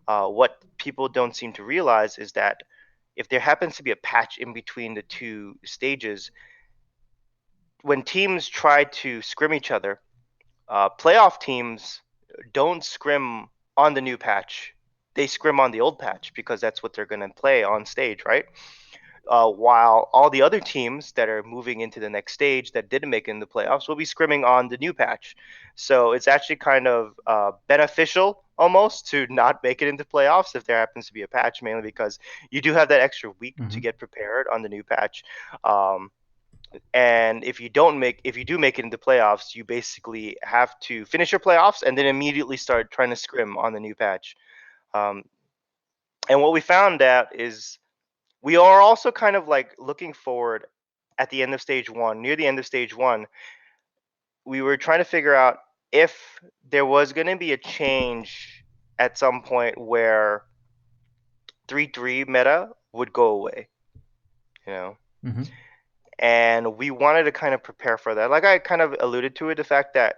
What people don't seem to realize is that if there happens to be a patch in between the two stages, when teams try to scrim each other, playoff teams don't scrim on the new patch. They scrim on the old patch because that's what they're going to play on stage, right? While all the other teams that are moving into the next stage that didn't make it in the playoffs will be scrimming on the new patch. So it's actually kind of beneficial almost to not make it into playoffs if there happens to be a patch, mainly because you do have that extra week to Mm-hmm. get prepared on the new patch. Um, and if you do make it into playoffs, you basically have to finish your playoffs and then immediately start trying to scrim on the new patch. Um, and what we found out is we are also kind of like looking forward at the end of stage one, near the end of stage one, we were trying to figure out if there was going to be a change at some point where 3-3 meta would go away, you know. Mm-hmm. And we wanted to kind of prepare for that. Like I kind of alluded to it, the fact that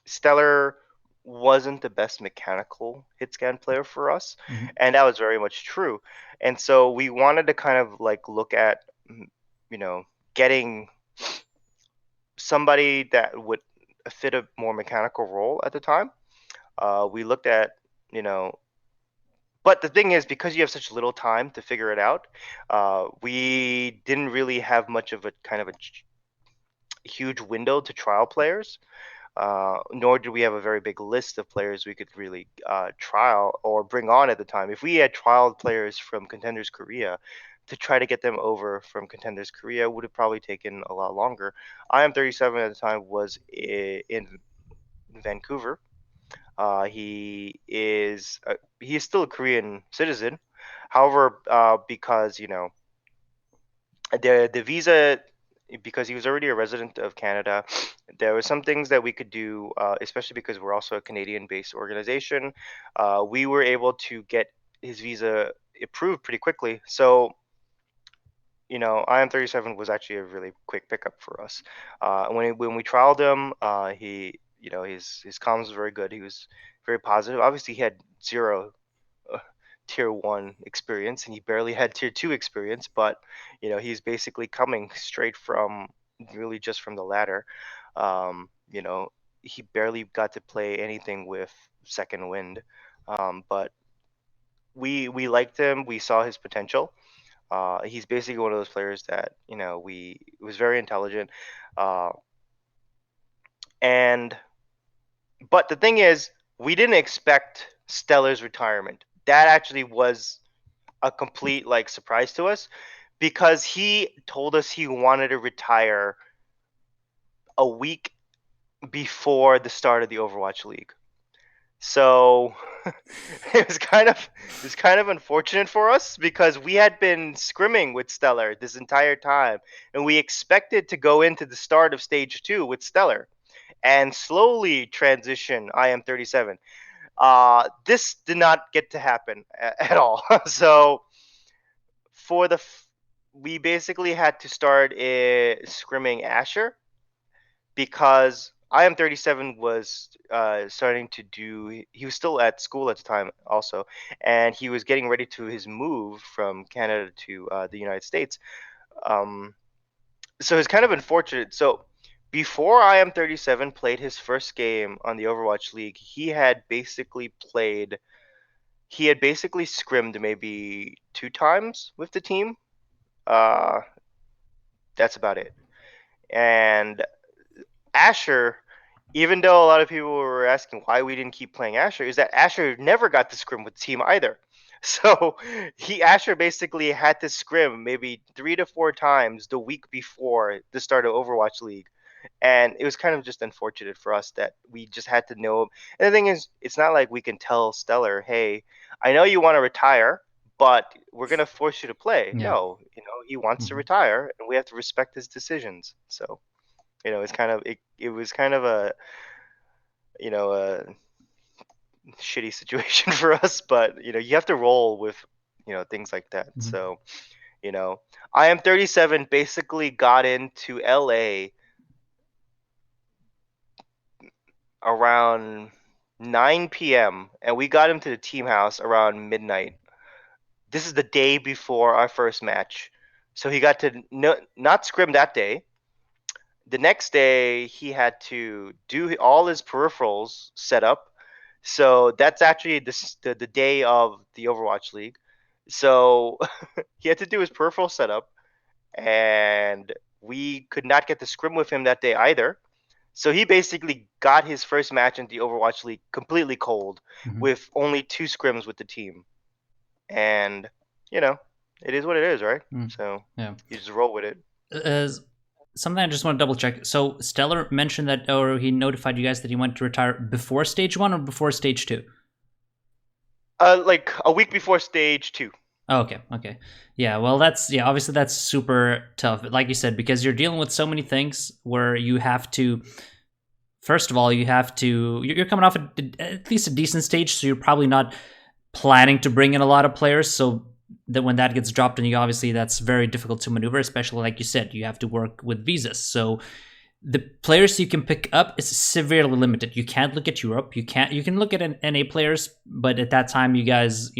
Stellar wasn't the best mechanical hit scan player for us, Mm-hmm. and that was very much true. And so we wanted to kind of like look at, you know, getting somebody that would fit a more mechanical role at the time. We looked at, you know, but the thing is, because you have such little time to figure it out, we didn't really have much of a kind of a huge window to trial players. Nor did we have a very big list of players we could really trial or bring on at the time. If we had trialed players from Contenders Korea, to try to get them over from Contenders Korea would have probably taken a lot longer. IM37 at the time was in Vancouver. He is still a Korean citizen. However, because the visa, because he was already a resident of Canada, there were some things that we could do, especially because we're also a Canadian-based organization. We were able to get his visa approved pretty quickly. So, IM37 was actually a really quick pickup for us. When we trialed him, his comms was very good. He was very positive. Obviously, he had zero tier 1 experience, and he barely had tier 2 experience, but he's basically coming straight from really just from the ladder. You know, he barely got to play anything with second wind. But we liked him. We saw his potential. He's basically one of those players that we was very intelligent. Uh, and but the thing is, we didn't expect Stellar's retirement. That actually was a complete like surprise to us, because he told us he wanted to retire a week before the start of the Overwatch League. So it was kind of unfortunate for us, because we had been scrimming with Stellar this entire time, and we expected to go into the start of stage 2 with Stellar and slowly transition IM37. This did not get to happen at all. So for we basically had to start scrimming Asher, because IM37 was starting to do. He was still at school at the time, also, and he was getting ready to his move from Canada to the United States. Um, so it's kind of unfortunate. So before IM37 played his first game on the Overwatch League, He had basically scrimmed maybe 2 times with the team. Uh, that's about it. And Asher, even though a lot of people were asking why we didn't keep playing Asher, is that Asher never got to scrim with the team either. So Asher basically had to scrim maybe 3 to 4 times the week before the start of Overwatch League. And it was kind of just unfortunate for us that we just had to know. And the thing is, it's not like we can tell Stellar, hey, I know you want to retire, but we're gonna force you to play. Yeah. No, he wants to Mhm. retire, and we have to respect his decisions. So it was kind of a shitty situation for us, but you have to roll with things like that. Mhm. So you know IM37 basically got into LA around 9 p.m., and we got him to the team house around midnight. This is the day before our first match, so he got to not scrim that day. The next day he had to do all his peripherals set up. So that's actually the day of the Overwatch League. So he had to do his peripheral setup, and we could not get to scrim with him that day either. So he basically got his first match in the Overwatch League completely cold, Mhm. with only 2 scrims with the team. And you know, it is what it is, right? Mm. So Yeah. you just roll with it. Uh, Something I just want to double check. So Stellar mentioned that, or he notified you guys that he wanted to retire before stage 1 or before stage 2. Like a week before stage 2. Oh, okay, okay. Yeah, well, obviously that's super tough. Like you said, because you're dealing with so many things where you have to, first of all, you're coming off at least a decent stage, so you're probably not planning to bring in a lot of players. So that when that gets dropped on you, obviously that's very difficult to maneuver, especially like you said, you have to work with visas. So the players you can pick up is severely limited. You can't look at Europe. You can look at NA players, but at that time you guys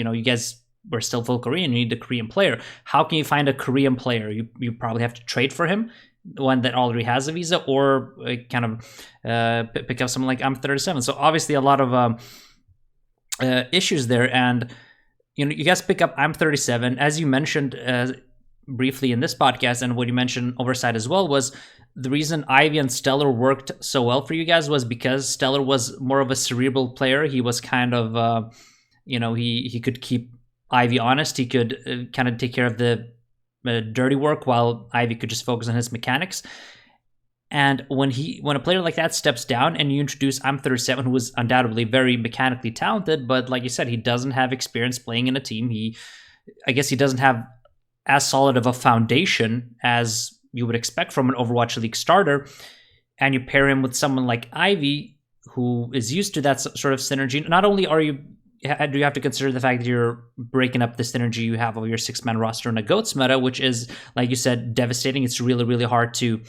were still full Korean. You need a Korean player. How can you find a Korean player? You probably have to trade for him, one that already has a visa, or kind of pick up someone like M37. So obviously a lot of issues there, and you guys pick up M37 as you mentioned briefly in this podcast, and what you mentioned oversight as well was the reason Ivy and Stellar worked so well for you guys was because Stellar was more of a cerebral player. He was kind of he could keep Ivy honest. He could kind of take care of the dirty work while Ivy could just focus on his mechanics. And when a player like that steps down and you introduce M37, who is undoubtedly very mechanically talented, but like you said, he doesn't have experience playing in a team. I guess he doesn't have as solid of a foundation as you would expect from an Overwatch League starter. And you pair him with someone like Ivy, who is used to that sort of synergy. Not only do you have to consider the fact that you're breaking up the synergy you have of your 6-man roster in a GOATS meta, which is, like you said, devastating. It's really, really hard to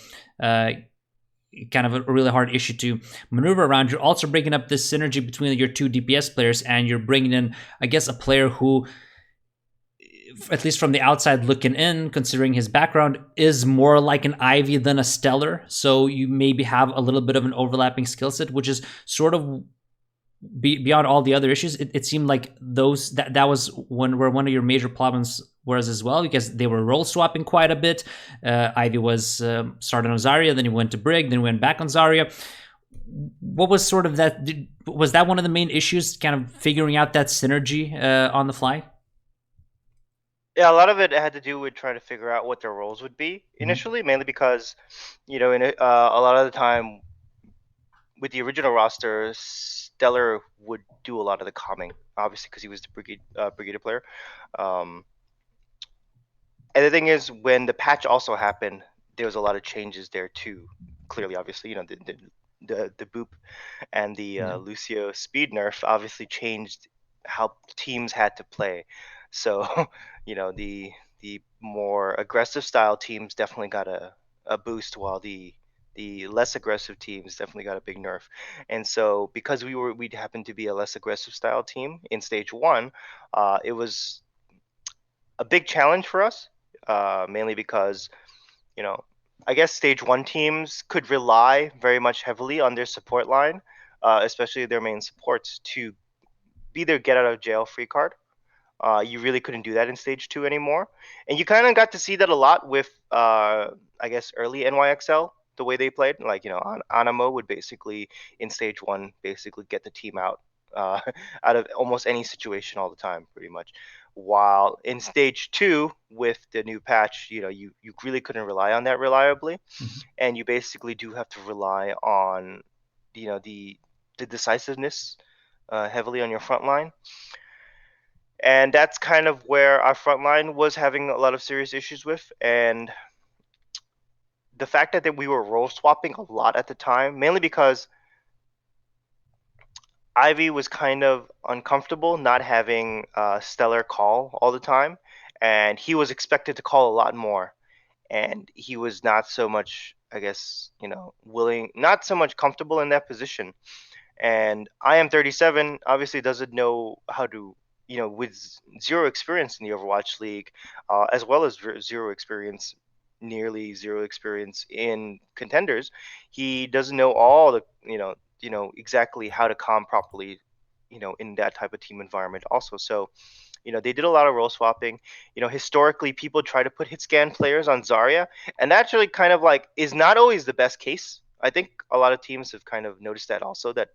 kind of a really hard issue to maneuver around. You're also bringing up this synergy between your two DPS players, and you're bringing in, I guess, a player who, at least from the outside looking in, considering his background, is more like an Ivy than a Stellar. So you maybe have a little bit of an overlapping skill set, which is sort of beyond all the other issues. It seemed like that was where one of your major problems was as well, because they were role swapping quite a bit. Ivy was started on Zarya, then he went to Brig, then went back on Zarya. What was sort of that? Was that one of the main issues, kind of figuring out that synergy on the fly? Yeah, a lot of it had to do with trying to figure out what their roles would be initially, mainly because, a lot of the time with the original roster, Stellar would do a lot of the calming, obviously because he was the Brigida player. And the thing is, when the patch also happened, there was a lot of changes there too. Clearly, obviously, the Boop and the Lucio speed nerf obviously changed how teams had to play. So, the more aggressive style teams definitely got a boost, while the less aggressive teams definitely got a big nerf. And so, because we happened to be a less aggressive style team in stage one, it was a big challenge for us, mainly because, I guess stage one teams could rely very much heavily on their support line, especially their main supports, to be their get out of jail free card. You really couldn't do that in stage two anymore, and you kind of got to see that a lot with, I guess, early NYXL. The way they played, like, Anamo would basically in stage one basically get the team out, out of almost any situation all the time, pretty much. While in stage two with the new patch, you really couldn't rely on that reliably, and you basically do have to rely on, the decisiveness, heavily on your front line. And that's kind of where our front line was having a lot of serious issues with. And the fact that we were role swapping a lot at the time, mainly because Ivy was kind of uncomfortable not having Stellar call all the time, and he was expected to call a lot more. And he was not so much, I guess, willing, not so much comfortable in that position. And I am 37, obviously doesn't know how to, with zero experience in the Overwatch League, as well as nearly zero experience in contenders. He doesn't know all the, exactly how to calm properly, in that type of team environment also. So, they did a lot of role swapping. Historically, people try to put hit scan players on Zarya, and that actually kind of like is not always the best case. I think a lot of teams have kind of noticed that also, that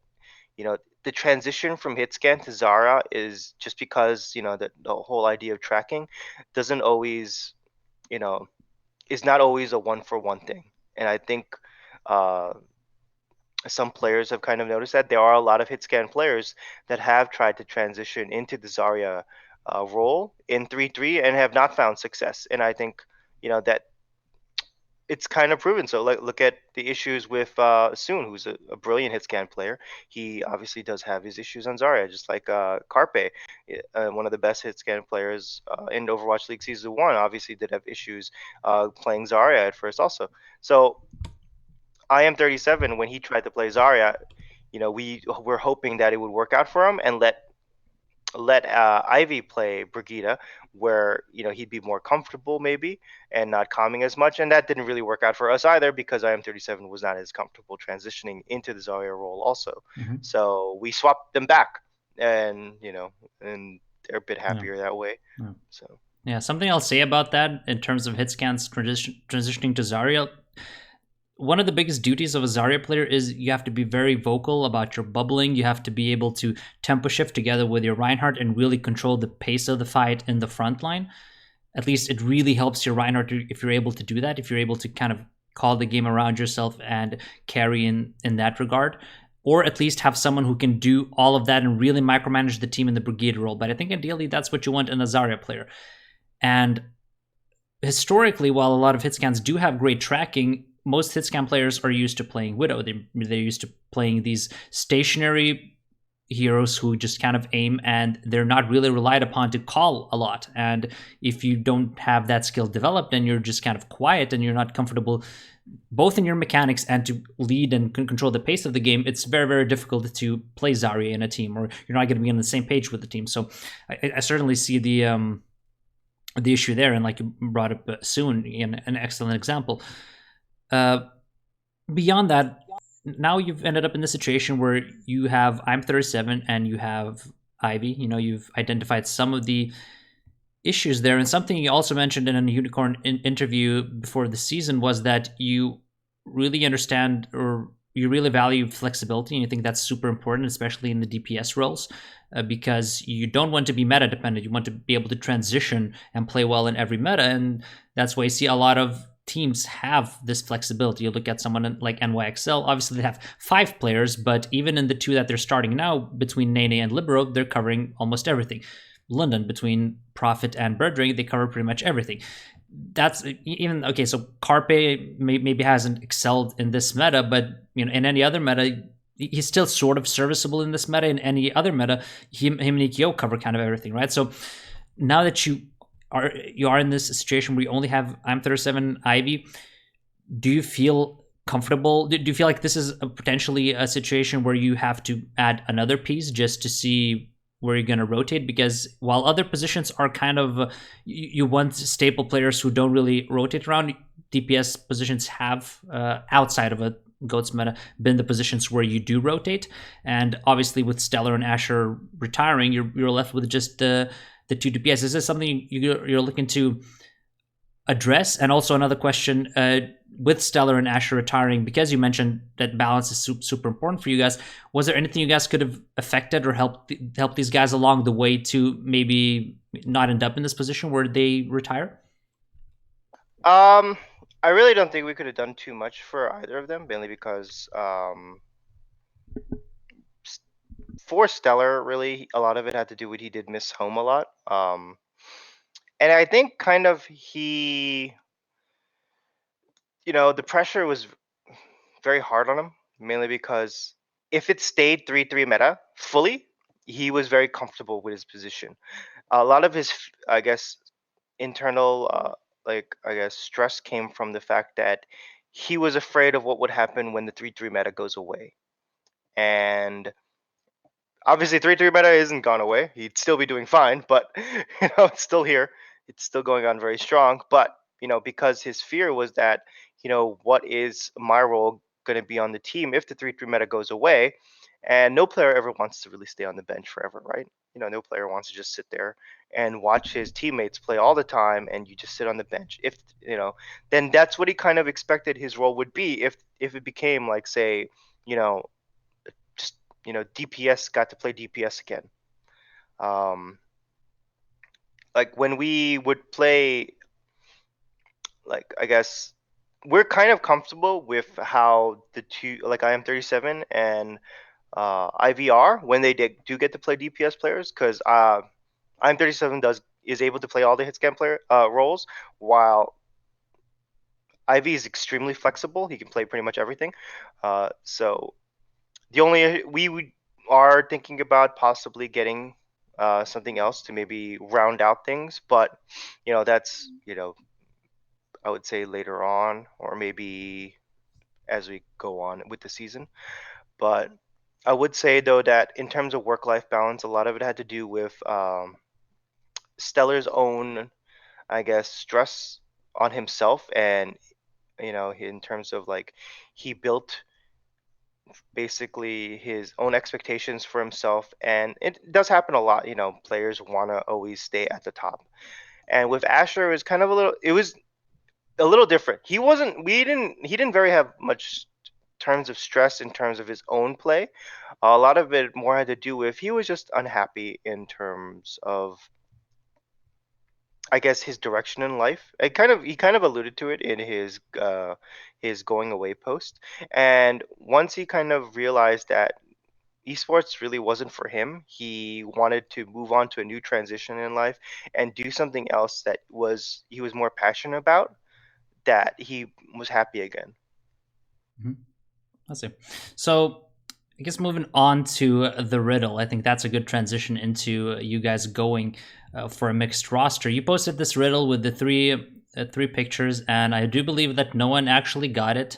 the transition from hit scan to Zarya is just because, the whole idea of tracking doesn't always, is not always a one for one thing. And I think uh, some players have kind of noticed that there are a lot of hit scan players that have tried to transition into the Zarya role in 3-3 and have not found success. And I think, that it's kind of proven. So, like, look at the issues with Soon, who's a brilliant hit scan player. He obviously does have his issues on Zarya, just like Carpe, one of the best hit scan players in Overwatch League Season 1, obviously did have issues playing Zarya at first also. So I am 37, when he tried to play Zarya, we were hoping that it would work out for him and let Ivy play Brigida, where he'd be more comfortable maybe and not calming as much, and that didn't really work out for us either, because IM37 was not as comfortable transitioning into the Zarya role also. So we swapped them back, and and they're a bit happier that way. So yeah, something I'll say about that in terms of hit scans transitioning to Zarya. One of the biggest duties of a Zarya player is you have to be very vocal about your bubbling. You have to be able to tempo shift together with your Reinhardt and really control the pace of the fight in the front line. At least it really helps your Reinhardt if you're able to do that, if you're able to kind of call the game around yourself and carry in that regard. Or at least have someone who can do all of that and really micromanage the team in the Brigade role. But I think ideally that's what you want in a Zarya player. And historically, while a lot of hit scans do have great tracking, most hitscan players are used to playing Widow. They're used to playing these stationary heroes who just kind of aim and they're not really relied upon to call a lot. And if you don't have that skill developed and you're just kind of quiet and you're not comfortable both in your mechanics and to lead and control the pace of the game, it's very, very difficult to play Zarya in a team, or you're not going to be on the same page with the team. So I certainly see the issue there, and like you brought up soon, an excellent example. Uh, Beyond that, now you've ended up in the situation where you have I'm 37 and you have Ivy. You've identified some of the issues there, and something you also mentioned in a Unicorn interview before the season was that you really understand, or you really value flexibility, and you think that's super important, especially in the DPS roles, because you don't want to be meta dependent. You want to be able to transition and play well in every meta, and that's why you see a lot of teams have this flexibility. You look at someone like NYXL, obviously they have 5 players, but even in the 2 that they're starting now, between Nene and Libero, they're covering almost everything. London, between Prophet and Birdring, they cover pretty much everything. That's even okay. So Carpe maybe hasn't excelled in this meta, but in any other meta, he's still sort of serviceable in this meta. In any other meta, him and Ikyo cover kind of everything, right? So now that you are in this situation where you only have I'm 37 Ivy, do you feel comfortable? Do you feel like this is potentially a situation where you have to add another piece just to see where you're going to rotate? Because while other positions are kind of you want staple players who don't really rotate around, DPS positions have outside of a goats meta been the positions where you do rotate. And obviously with Stellar and Asher retiring, you're left with just the 2 DPS. Is this something you're looking to address? And also another question, with Stellar and Asher retiring, because you mentioned that balance is super important for you guys, was there anything you guys could have affected or help these guys along the way to maybe not end up in this position where they retire? I really don't think we could have done too much for either of them, mainly because for Stellar, really a lot of it had to do with he did miss home a lot. And I think kind of the pressure was very hard on him, mainly because if it stayed 3-3 meta fully, he was very comfortable with his position. A lot of his, I guess, internal, I guess, stress came from the fact that he was afraid of what would happen when the 3-3 meta goes away. And obviously, 3-3 meta isn't gone away. He'd still be doing fine, but it's still here. It's still going on very strong. But because his fear was that, what is my role going to be on the team if the 3-3 meta goes away? And no player ever wants to really stay on the bench forever, right? No player wants to just sit there and watch his teammates play all the time, and you just sit on the bench. If then that's what he kind of expected his role would be if it became like, say, you know, just DPS got to play DPS again. Um, like when we would play, like I guess we're kind of comfortable with how the two, like I am 37 and IVR, when they do get to play DPS players, because I'm 37 is able to play all the hit scan player roles, while IV is extremely flexible. He can play pretty much everything. So the only we are thinking about possibly getting something else to maybe round out things, but that's I would say later on, or maybe as we go on with the season. But I would say though that in terms of work-life balance, a lot of it had to do with Stellar's own, I guess, stress on himself, and in terms of like he built basically his own expectations for himself, and it does happen a lot. Players want to always stay at the top, and with Asher it was a little different. He didn't very have much terms of stress in terms of his own play. A lot of it more had to do with he was just unhappy in terms of, I guess, his direction in life. He kind of alluded to it in his going away post. And once he kind of realized that esports really wasn't for him, he wanted to move on to a new transition in life and do something else that he was more passionate about, that he was happy again. Mm-hmm. I see. So I guess moving on to the riddle, I think that's a good transition into you guys going for a mixed roster. You posted this riddle with the three pictures, and I do believe that no one actually got it.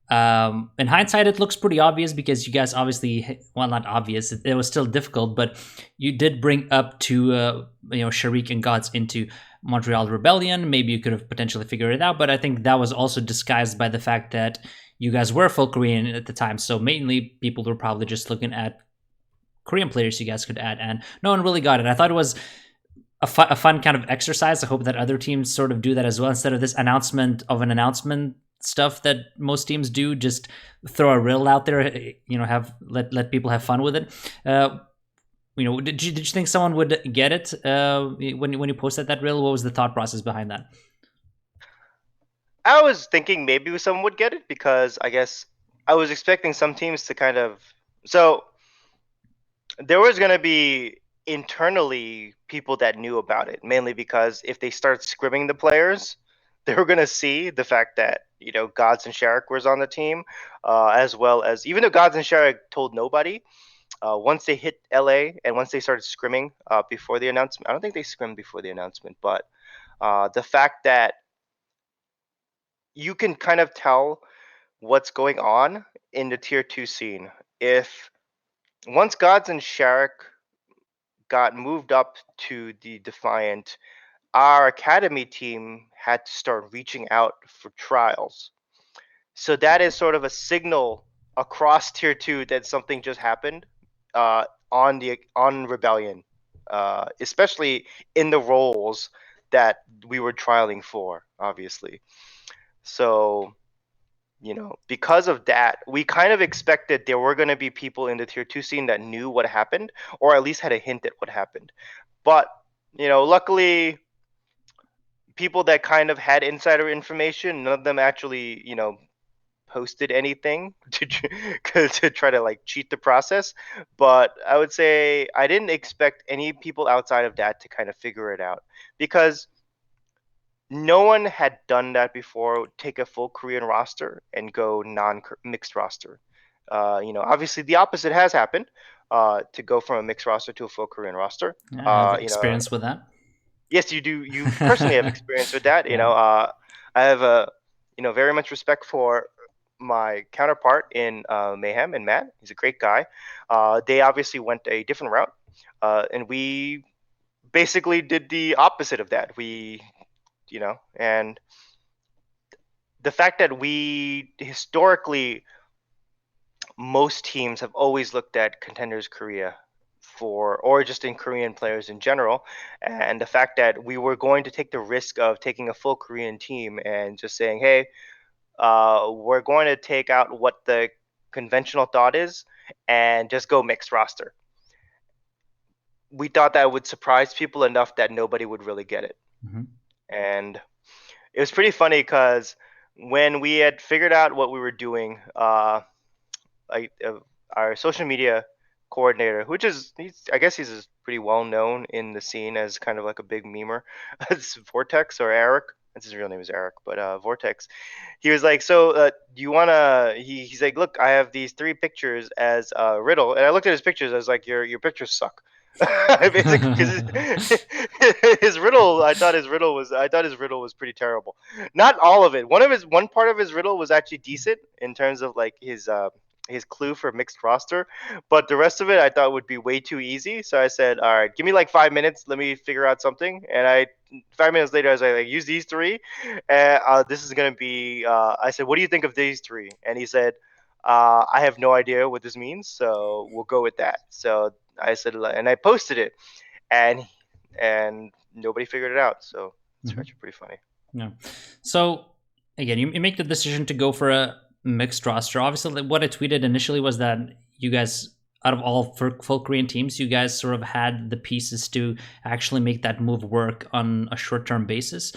In hindsight, it looks pretty obvious because you guys obviously, well, not obvious, it was still difficult, but you did bring up to Sharik and Gods into Montreal Rebellion. Maybe you could have potentially figured it out, but I think that was also disguised by the fact that you guys were full Korean at the time. So mainly people were probably just looking at Korean players you guys could add, and no one really got it. I thought it was a fun kind of exercise. I hope that other teams sort of do that as well, instead of this announcement of an announcement stuff that most teams do. Just throw a riddle out there, have let people have fun with it. Did you think someone would get it when you posted that riddle? What was the thought process behind that? I was thinking maybe someone would get it because I guess I was expecting some teams to kind of. So there was going to be internally people that knew about it, mainly because if they start scrimming the players, they were going to see the fact that, Gods and Sharek was on the team, as well as, even though Gods and Sharek told nobody, once they hit LA and once they started scrimming before the announcement, I don't think they scrimmed before the announcement, but the fact that you can kind of tell what's going on in the tier 2 scene. If once Gods and Sharek got moved up to the Defiant, our academy team had to start reaching out for trials. So that is sort of a signal across tier 2 that something just happened on Rebellion, especially in the roles that we were trialing for, obviously. So, because of that, we kind of expected there were going to be people in the tier 2 scene that knew what happened, or at least had a hint at what happened. But, luckily, people that kind of had insider information, none of them actually, posted anything to try to like cheat the process. But I would say I didn't expect any people outside of that to kind of figure it out, because no one had done that before. Take a full Korean roster and go non-mixed roster. Obviously the opposite has happened. To go from a mixed roster to a full Korean roster. I have experience with that. Yes, you do. You personally have experience with that. I have a very much respect for my counterpart in Mayhem and Matt. He's a great guy. They obviously went a different route, and we basically did the opposite of that. And the fact that we historically, most teams have always looked at Contenders Korea or just in Korean players in general, and the fact that we were going to take the risk of taking a full Korean team and just saying, hey, we're going to take out what the conventional thought is and just go mixed roster. We thought that would surprise people enough that nobody would really get it. Mm-hmm. And it was pretty funny because when we had figured out what we were doing, our social media coordinator, I guess he's pretty well known in the scene as kind of like a big memer. It's Vortex or Eric. That's his real name is Eric, but Vortex. He was like, so do you wanna? He's like, look, I have these 3 pictures as a riddle, and I looked at his pictures. I was like, your pictures suck. Basically, because his riddle, I thought his riddle was pretty terrible. Not all of it. One part of his riddle was actually decent in terms of like his clue for mixed roster, but the rest of it I thought would be way too easy. So I said, all right, give me like 5 minutes, let me figure out something. And 5 minutes later I was like, use these 3, and this is gonna be. I said, what do you think of these 3? And he said, I have no idea what this means, so we'll go with that. So I said, and I posted it, and nobody figured it out. So it's actually pretty funny. Yeah. So again, you make the decision to go for a mixed roster. Obviously, what I tweeted initially was that you guys, out of all full Korean teams, you guys sort of had the pieces to actually make that move work on a short-term basis.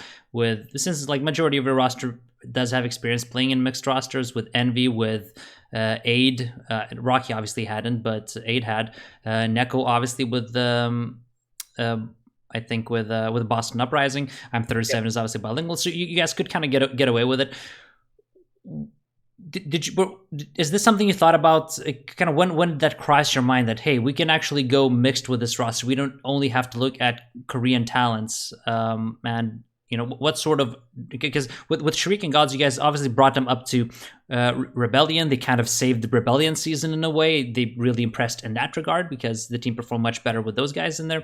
Since like majority of your roster does have experience playing in mixed rosters, with Envy, with Aid, Rocky obviously hadn't, but Aid had, Neko obviously with I think with Boston Uprising. I'm 37 is obviously bilingual, so you guys could kind of get away with it. did you? Is this something you thought about? Kind of when did that cross your mind that hey, we can actually go mixed with this roster. We don't only have to look at Korean talents. And what sort of, because with Shriek and Gods, you guys obviously brought them up to Rebellion. They kind of saved the Rebellion season in a way. They really impressed in that regard because the team performed much better with those guys in there.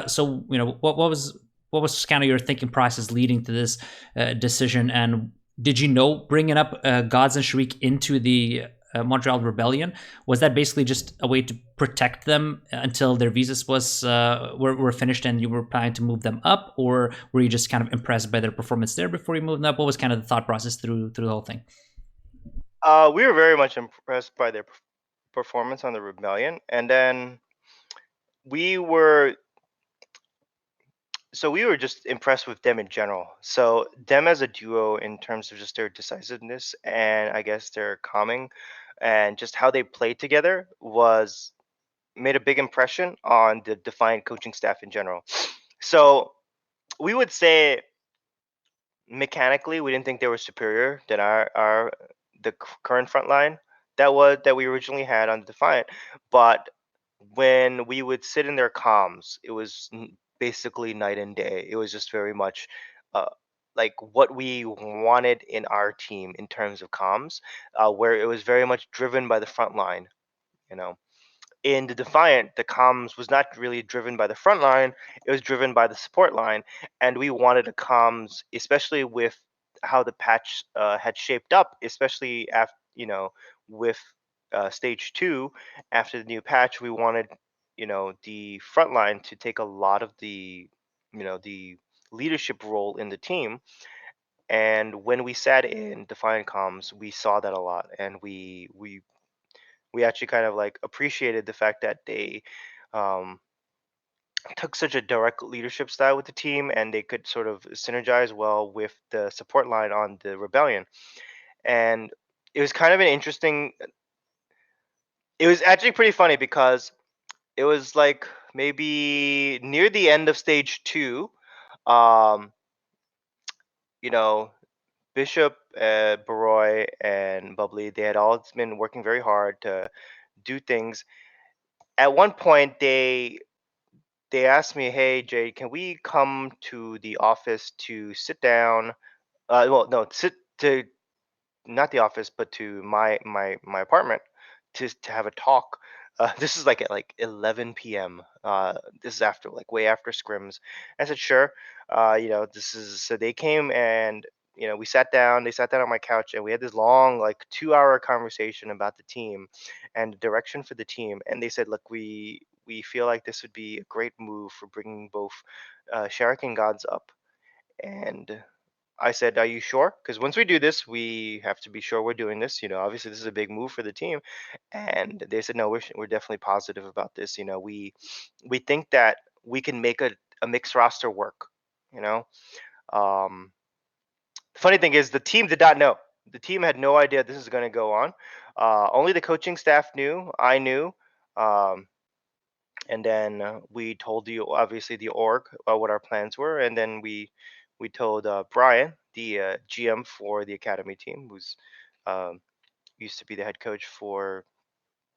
So what was kind of your thinking process leading to this decision, and did you know bringing up Gods and Shriek into the Montreal Rebellion, was that basically just a way to protect them until their visas were finished and you were planning to move them up, or were you just kind of impressed by their performance there before you moved them up? What was kind of the thought process through the whole thing? We were very much impressed by their performance on the Rebellion, and then we were we were just impressed with them in general. So them as a duo in terms of just their decisiveness and I guess their calming and just how they played together was made a big impression on the Defiant coaching staff in general. So we would say mechanically we didn't think they were superior than our current front line that we originally had on Defiant, but when we would sit in their comms, it was basically night and day. It was just very much uh, like what we wanted in our team in terms of comms, where it was very much driven by the front line. You know, in the Defiant, the comms was not really driven by the front line; it was driven by the support line, and we wanted the comms, especially with how the patch had shaped up, especially after with stage two after the new patch. We wanted the front line to take a lot of the leadership role in the team. And when we sat in Defiant comms, we saw that a lot, and we actually kind of like appreciated the fact that they um, took such a direct leadership style with the team, and they could sort of synergize well with the support line on the Rebellion. And it was kind of an interesting. It was actually pretty funny because it was like maybe near the end of stage two. Um, you know, Bishop, Baroy, and Bubbly, they had all been working very hard to do things. At one point, they asked me, "Hey, Jay, can we come to the office to sit down?" Well, no, sit to not the office, but to my apartment to have a talk. This is like at like 11 p.m. This is after like way after scrims. I said, "Sure." This is so they came and we sat down. They sat down on my couch and we had this long like 2 hour conversation about the team and the direction for the team. And they said, "Look, we feel like this would be a great move for bringing both Sharik and Gods up." And I said, "Are you sure? Because once we do this, we have to be sure we're doing this. Obviously, this is a big move for the team." And they said, "No, we're definitely positive about this. We think that we can make a mixed roster work." You know, um, the funny thing is, the team did not know. The team had no idea this is going to go on. Only the coaching staff knew. I knew. Um, and then we told the obviously the org what our plans were, and then we told Brian, the GM for the academy team, who's um, used to be the head coach for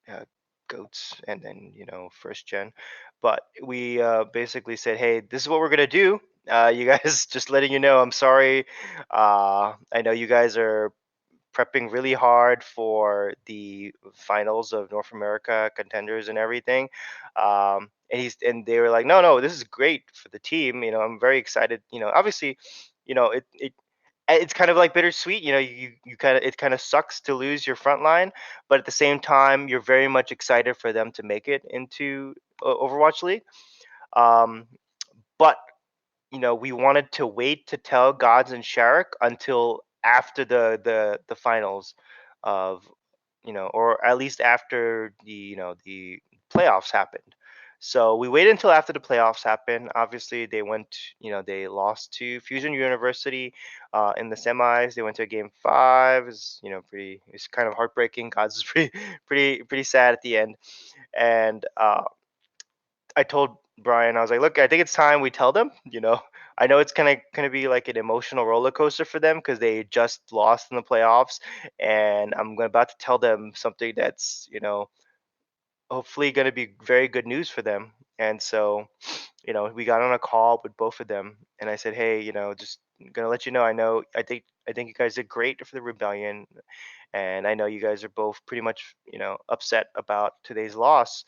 uh, Goats, and then first gen. But we basically said, "Hey, this is what we're gonna do. You guys, just letting you know. I'm sorry. I know you guys are prepping really hard for the finals of North America contenders and everything." And they were like, "No, no, this is great for the team. I'm very excited. Obviously, it's kind of like bittersweet. You kind of it kind of sucks to lose your front line, but at the same time, you're very much excited for them to make it into Overwatch League. Um, but we wanted to wait to tell Gods and Sharik until after the finals of or at least after the playoffs happened. So we waited until after the playoffs happened. Obviously, they lost to Fusion University in the semis. They went to a game five. It's kind of heartbreaking. Gods is pretty sad at the end. And I told Brian, I was like, look, I think it's time we tell them. I know it's gonna be like an emotional roller coaster for them because they just lost in the playoffs, and about to tell them something that's hopefully going to be very good news for them. And so, we got on a call with both of them, and I said, hey, just gonna let you know, I think you guys did great for the rebellion, and I know you guys are both pretty much upset about today's loss,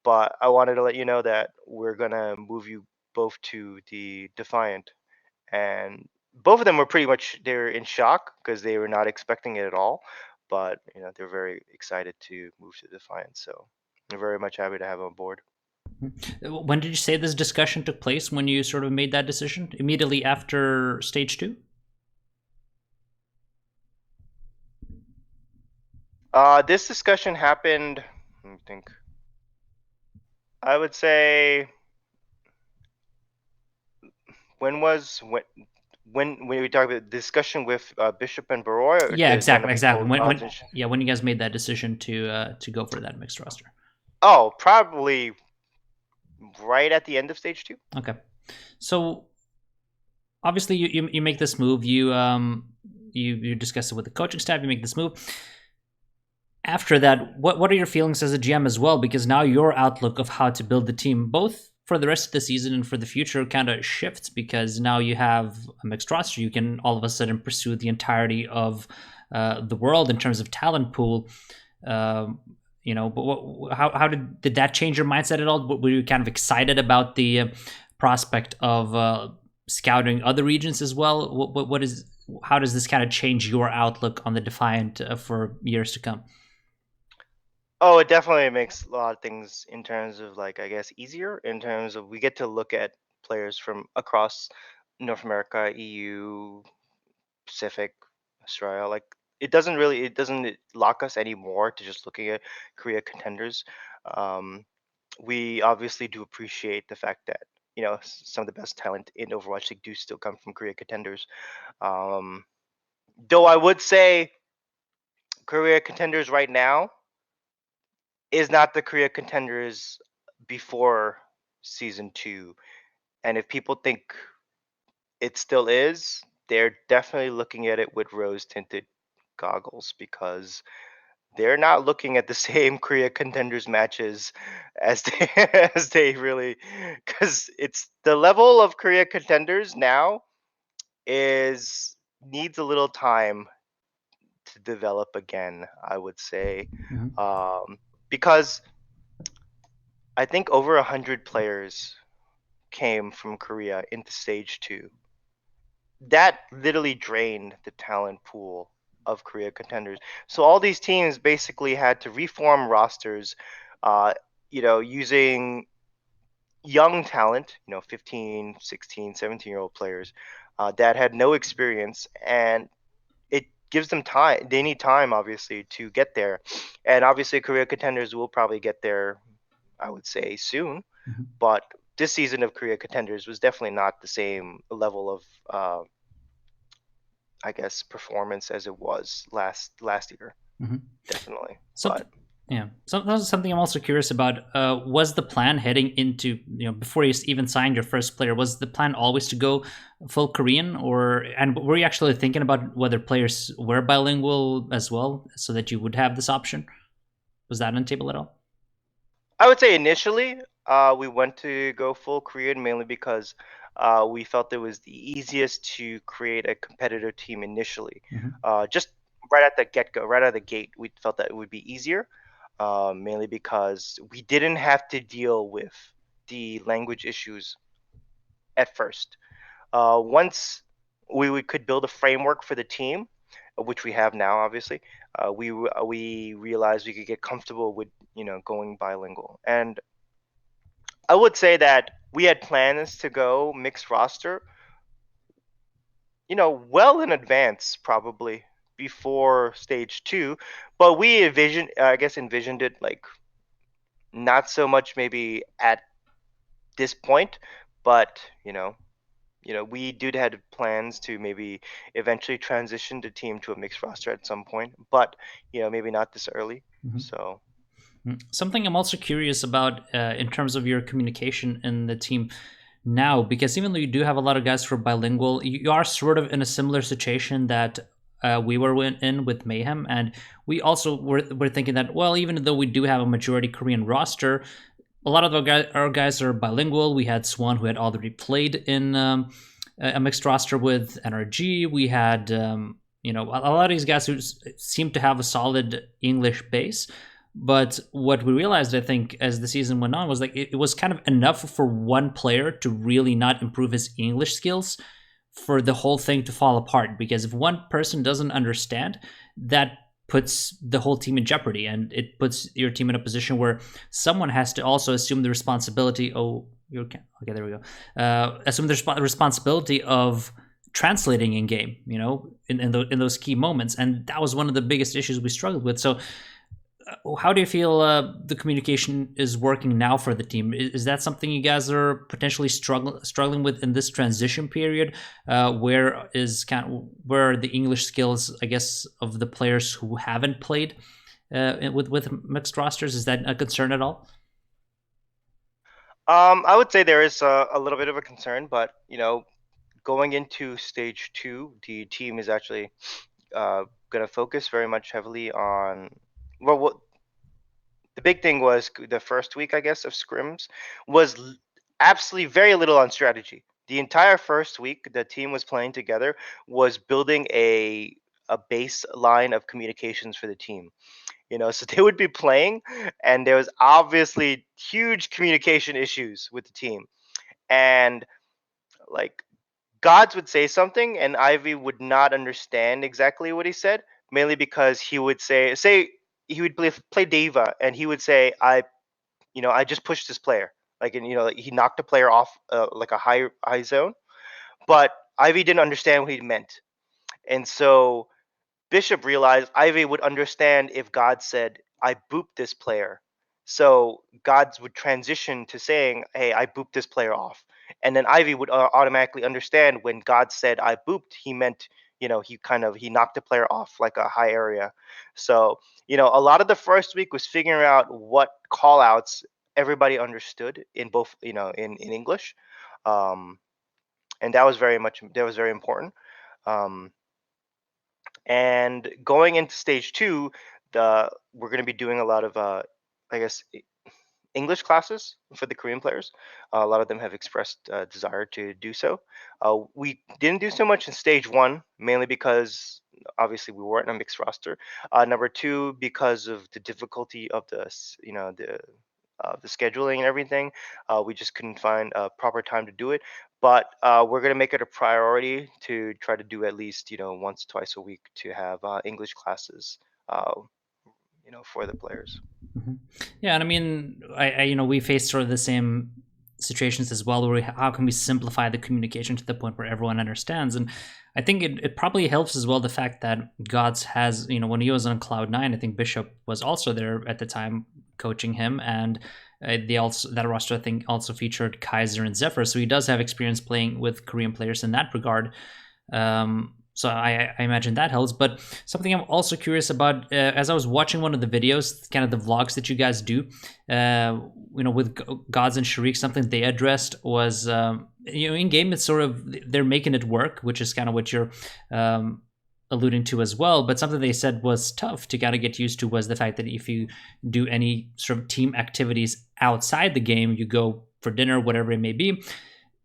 but I wanted to let you know that we're gonna move you both to the Defiant. And both of them were pretty much, they were in shock because they were not expecting it at all, but they're very excited to move to Defiant. So I'm very much happy to have them on board. When did you say this discussion took place? When you sort of made that decision? Immediately after stage two? This discussion happened, let me think, I would say, when was when we talk about discussion with Bishop and Baroy, or Yeah, when exactly, we exactly. told When Gods and yeah, when you guys made that decision to go for that mixed roster. oh, probably right at the end of stage two. Okay, so obviously you make this move. You discuss it with the coaching staff. You make this move. After that, what are your feelings as a GM as well? Because now your outlook of how to build the team, both for the rest of the season and for the future, kind of shifts because now you have a mixed roster. You can all of a sudden pursue the entirety of the world in terms of talent pool. Um, but how did that change your mindset at all? Were you kind of excited about the prospect of scouting other regions as well? What is how does this kind of change your outlook on the Defiant for years to come? Oh, it definitely makes a lot of things in terms of, like, I guess, easier in terms of we get to look at players from across North America, EU, Pacific, Australia. Like, it doesn't lock us anymore to just looking at Korea contenders. Um, we obviously do appreciate the fact that some of the best talent in Overwatch League do still come from Korea contenders. Um, though I would say Korea contenders right now is not the Korea contenders before season two. And if people think it still is, they're definitely looking at it with rose tinted goggles because they're not looking at the same Korea contenders matches as they as they really, because it's the level of Korea contenders now is needs a little time to develop again, I would say. Mhm. um, because I think over 100 players came from Korea into stage two. That literally drained the talent pool of Korea contenders. So all these teams basically had to reform rosters, uh, using young talent, 15, 16, 17-year-old players that had no experience, and it gives them time. They need time, obviously, to get there. And obviously, Korea contenders will probably get there, I would say, soon. Mhm. But this season of Korea contenders was definitely not the same level of I guess, performance as it was last year, Mhm. definitely. Something, But yeah. So that's something I'm also curious about. Was the plan heading into before you even signed your first player? Was the plan always to go full Korean, or and were you actually thinking about whether players were bilingual as well, so that you would have this option? Was that on the table at all? I would say initially, we went to go full Korean mainly because we felt it was the easiest to create a competitive team initially. Mm-hmm. Just right at the get go, right out of the gate, we felt that it would be easier, mainly because we didn't have to deal with the language issues at first. Once we could build a framework for the team, which we have now, obviously, we realized we could get comfortable with going bilingual. And I would say that we had plans to go mixed roster, well in advance, probably before stage two, but we envisioned it like not so much maybe at this point, but we did had plans to maybe eventually transition the team to a mixed roster at some point, but maybe not this early. Mm-hmm. So Something I'm also curious about in terms of your communication in the team now, because even though you do have a lot of guys who are bilingual, you are sort of in a similar situation that we were in with Mayhem, and we also were thinking that, well, even though we do have a majority Korean roster, a lot of our guys are bilingual. We had Swan, who had already played in a mixed roster with NRG. We had a lot of these guys who seem to have a solid English base. But what we realized, I think, as the season went on, was like it was kind of enough for one player to really not improve his English skills for the whole thing to fall apart. Because if one person doesn't understand, that puts the whole team in jeopardy, and it puts your team in a position where someone has to also assume the responsibility. Oh, you're okay. There we go. Assume the responsibility of translating in game, in those key moments, and that was one of the biggest issues we struggled with. So how do you feel the communication is working now for the team? Is that something you guys are potentially struggling with in this transition period? Where are the English skills, I guess, of the players who haven't played with mixed rosters? Is that a concern at all? I would say there is a little bit of a concern, but going into stage 2, the team is actually going to focus very much heavily on, well, what the big thing was the first week, I guess, of scrims was absolutely very little on strategy. The entire first week the team was playing together was building a baseline of communications for the team. So they would be playing, and there was obviously huge communication issues with the team. And like Gods would say something, and Ivy would not understand exactly what he said, mainly because he would say he would play Deva, and he would say, I just pushed this player, like, and like, he knocked a player off like a high zone, but Ivy didn't understand what he meant, and so Bishop realized Ivy would understand if God said, I booped this player. So Gods would transition to saying, hey, I booped this player off. And then Ivy would automatically understand when God said, I booped, he meant, he knocked the player off like a high area. So, a lot of the first week was figuring out what call outs everybody understood in both, in English. Um, and that was very important. Um, and going into stage 2, we're going to be doing a lot of, I guess, English classes for the Korean players. A lot of them have expressed desire to do so. We didn't do so much in stage 1, mainly because obviously we weren't a mixed roster. Number 2, because of the difficulty of the scheduling and everything. We just couldn't find a proper time to do it. But we're gonna make it a priority to try to do at least once, twice a week to have English classes, uh, for the players. Mm-hmm. Yeah, and I mean, we face sort of the same situations as well, where how can we simplify the communication to the point where everyone understands? And I think it probably helps as well the fact that Gods has, when he was on Cloud9, I think Bishop was also there at the time coaching him, and that roster I think also featured Kaiser and Zephyr, so he does have experience playing with Korean players in that regard. So I imagine that helps. But something I'm also curious about, as I was watching one of the videos, kind of the vlogs that you guys do, with Gods and Sharik, something they addressed was, in game it's sort of they're making it work, which is kind of what you're alluding to as well. But something they said was tough to kind of get used to was the fact that if you do any sort of team activities outside the game, you go for dinner, whatever it may be,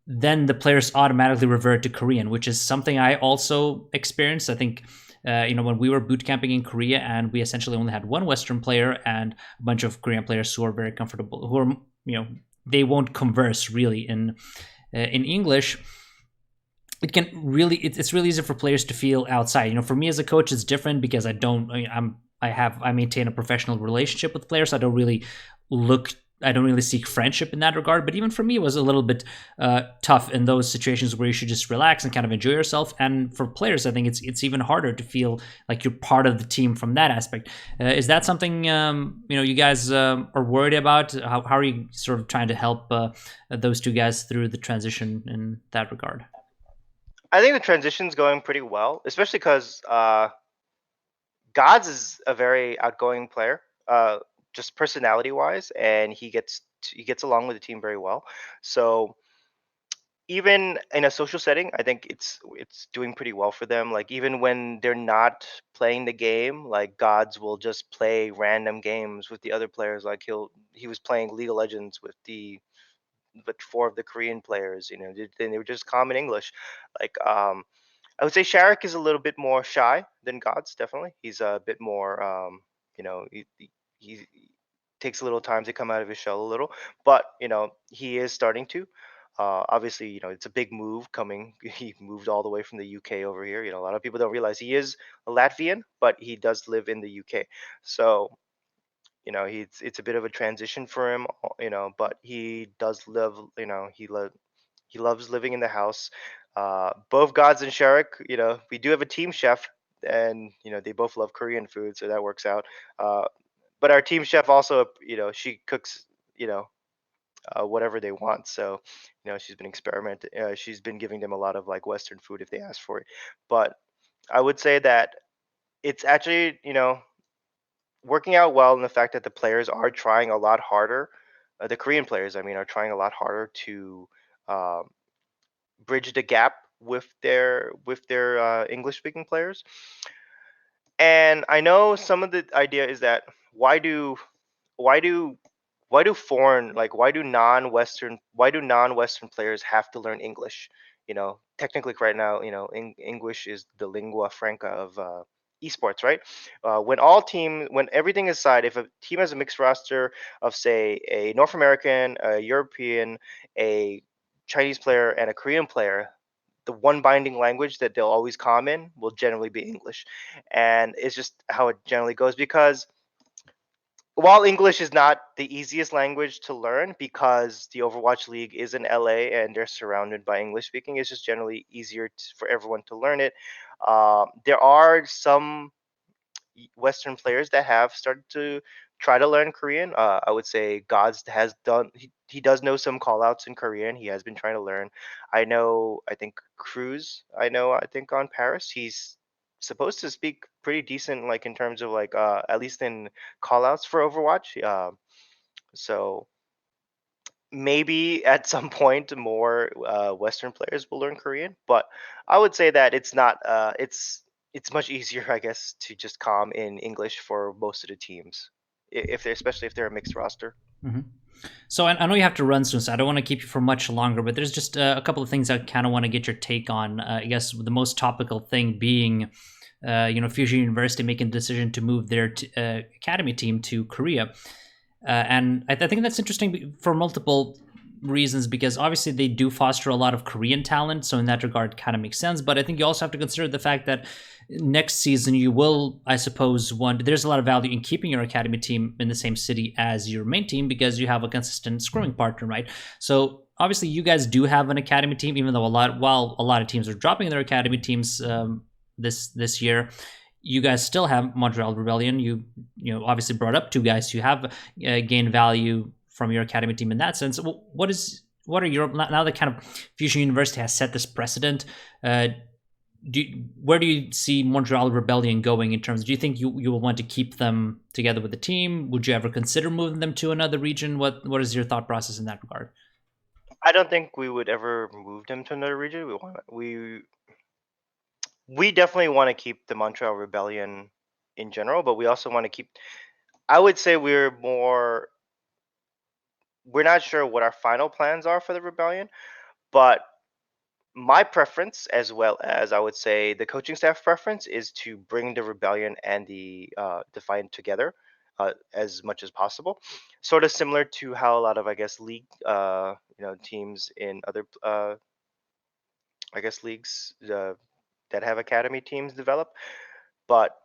then the players automatically revert to Korean, which is something I also experienced. I think, when we were boot camping in Korea and we essentially only had one Western player and a bunch of Korean players who are very comfortable, who are, they won't converse really in English. It can really, it's really easy for players to feel outside. For me as a coach, it's different because I don't, I maintain a professional relationship with players. So I don't really seek friendship in that regard. But even for me, it was a little bit tough in those situations where you should just relax and kind of enjoy yourself. And for players, I think it's even harder to feel like you're part of the team from that aspect. Is that something you guys are worried about? How are you sort of trying to help those two guys through the transition in that regard? I think the transition's going pretty well, especially because Gods is a very outgoing player. just personality wise, and he gets along with the team very well. So even in a social setting, I think it's doing pretty well for them. Like even when they're not playing the game, like gods will just play random games with the other players. Like he was playing League of Legends with the but four of the Korean players. You know, they were just common English. Like I would say Sharik is a little bit more shy than Gods. Definitely, he's a bit more. You know, he takes a little time to come out of his shell a little, but you know he is starting to. Obviously, you know it's a big move coming. He moved all the way from the UK over here. You know, a lot of people don't realize he is a Latvian, but he does live in the UK. So you know, it's a bit of a transition for him. You know, but he does live. You know, he loves living in the house. Both Gods and Sharik, you know, we do have a team chef, and you know they both love Korean food, so that works out. Uh, but our team chef also, you know, she cooks, you know, whatever they want. So, you know, she's been experimenting. She's been giving them a lot of like Western food if they ask for it. But I would say that it's actually, you know, working out well in the fact that the players are trying a lot harder. The Korean players, I mean, are trying a lot harder to um, bridge the gap with their English speaking players. And I know some of the idea is that why do why do why do non-Western players have to learn English? You know, technically right now, you know, English is the lingua franca of esports, right? When everything is aside, if a team has a mixed roster of say a North American, a European, a Chinese player, and a Korean player, the one binding language that they'll always come in will generally be English, and it's just how it generally goes because while English is not the easiest language to learn because the Overwatch League is in LA and they're surrounded by English speaking, it's just generally easier for everyone to learn it. There are some Western players that have started to try to learn Korean. I would say Gods has done. He does know some call outs in Korean. He has been trying to learn. I know. I think Cruz. I know. I think on Paris, he's supposed to speak pretty decent, like in terms of like at least in call outs for Overwatch. So maybe at some point more Western players will learn Korean, but I would say that it's not. It's much easier, I guess, to just calm in English for most of the teams, if they're especially if they're a mixed roster. Hmm. So I know you have to run soon, so I don't want to keep you for much longer. But there's just a couple of things I kind of want to get your take on. I guess the most topical thing being, Fusion University making the decision to move their academy team to Korea. And I think that's interesting for multiple reasons because obviously they do foster a lot of Korean talent. So in that regard, kind of makes sense. But I think you also have to consider the fact that next season you will, I suppose, there's a lot of value in keeping your academy team in the same city as your main team because you have a consistent scoring partner, right? So obviously you guys do have an academy team, even though while a lot of teams are dropping their academy teams this year, you guys still have Montreal Rebellion. Obviously brought up two guys who have gained value from your academy team in that sense. What are your now that kind of Fusion University has set this precedent? Where do you see Montreal Rebellion going in terms? Do you think you will want to keep them together with the team? Would you ever consider moving them to another region? What is your thought process in that regard? I don't think we would ever move them to another region. We definitely want to keep the Montreal Rebellion in general, but we also want to keep. I would say we're not sure what our final plans are for the rebellion, but my preference, as well as I would say the coaching staff preference, is to bring the rebellion and the Defiant together as much as possible. Sort of similar to how a lot of I guess league teams in other I guess leagues that have academy teams develop. But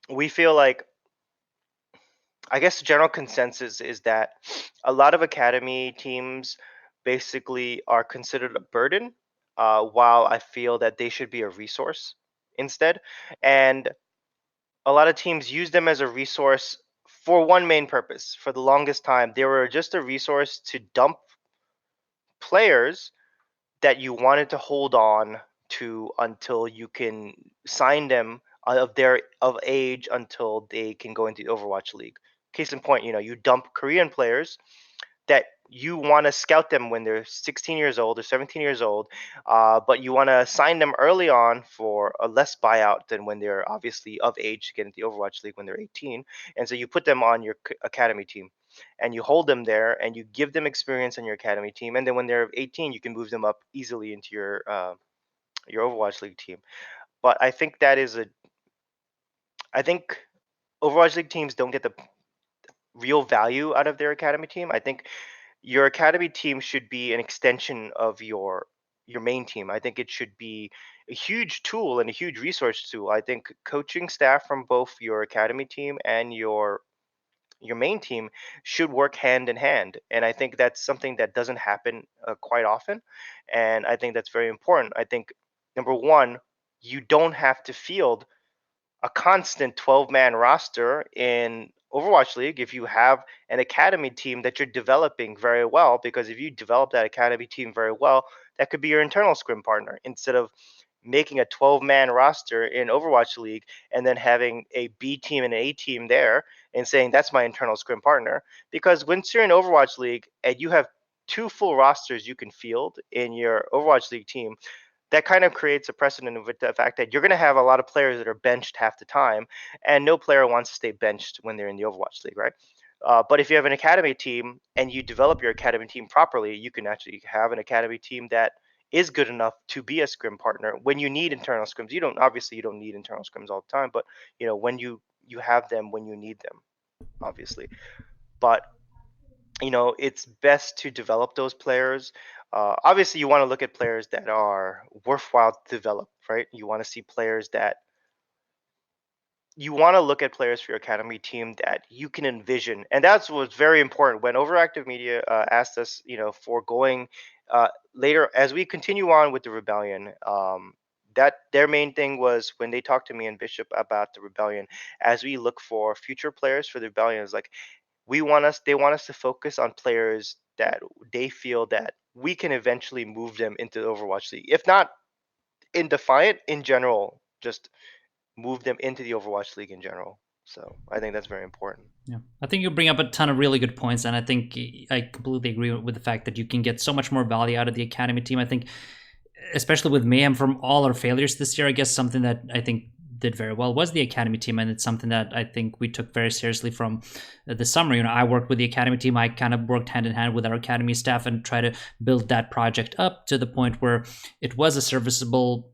we feel like I guess the general consensus is that a lot of academy teams basically are considered a burden, while I feel that they should be a resource instead. And a lot of teams use them as a resource for one main purpose. For the longest time, they were just a resource to dump players that you wanted to hold on to until you can sign them of age until they can go into the Overwatch League. case in point, you dump Korean players that you want to scout them when they're 16 years old or 17 years old, but you want to sign them early on for a less buyout than when they're obviously of age to get into the Overwatch League when they're 18. And so you put them on your academy team and you hold them there and you give them experience on your academy team. And then when they're 18, you can move them up easily into your Overwatch League team. But I think Overwatch League teams don't get the real value out of their academy team. I think your academy team should be an extension of your main team. I think it should be a huge tool and a huge resource tool. I think coaching staff from both your academy team and your main team should work hand in hand, and I think that's something that doesn't happen quite often, and I think that's very important. I think number one, you don't have to field a constant 12-man roster in Overwatch League if you have an academy team that you're developing very well. Because if you develop that academy team very well, that could be your internal scrim partner instead of making a 12-man roster in Overwatch League and then having a B team and an A team there and saying that's my internal scrim partner. Because once you're in Overwatch League and you have two full rosters you can field in your Overwatch League team, that kind of creates a precedent with the fact that you're going to have a lot of players that are benched half the time, and no player wants to stay benched when they're in the Overwatch League, right? But if you have an academy team and you develop your academy team properly, you can actually have an academy team that is good enough to be a scrim partner when you need internal scrims. You don't need internal scrims all the time, but when you have them when you need them, obviously. But it's best to develop those players. Obviously, you want to look at players that are worthwhile to develop, right? You want to look at players for your academy team that you can envision, and that's what's very important. When Overactive Media asked us, for going later as we continue on with the rebellion. That their main thing was when they talked to me and Bishop about the rebellion, as we look for future players for the rebellion, is like they want us to focus on players that they feel that we can eventually move them into the Overwatch League. If not in Defiant, in general, just move them into the Overwatch League in general. So I think that's very important. Yeah, I think you bring up a ton of really good points, and I think I completely agree with the fact that you can get so much more value out of the academy team. I think, especially with Mayhem, from all our failures this year, I guess something that I think did very well was the academy team, and it's something that I think we took very seriously from the summer. I worked with the academy team. I kind of worked hand in hand with our academy staff and try to build that project up to the point where it was a serviceable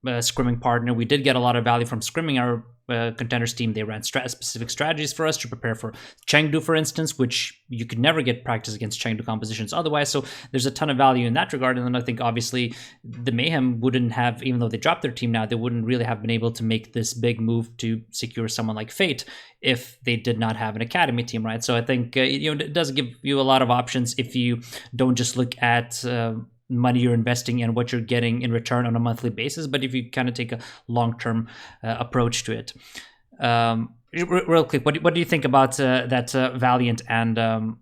scrimming partner. We did get a lot of value from scrimming our contenders team. They ran specific strategies for us to prepare for Chengdu, for instance, which you could never get practice against Chengdu compositions otherwise. So there's a ton of value in that regard. And then I think obviously the Mayhem wouldn't have, even though they dropped their team now, they wouldn't really have been able to make this big move to secure someone like Fate if they did not have an academy team, right? So I think it does give you a lot of options if you don't just look at money you're investing and what you're getting in return on a monthly basis, but if you kind of take a long-term approach to it. Real quick, what do you think about that Valiant and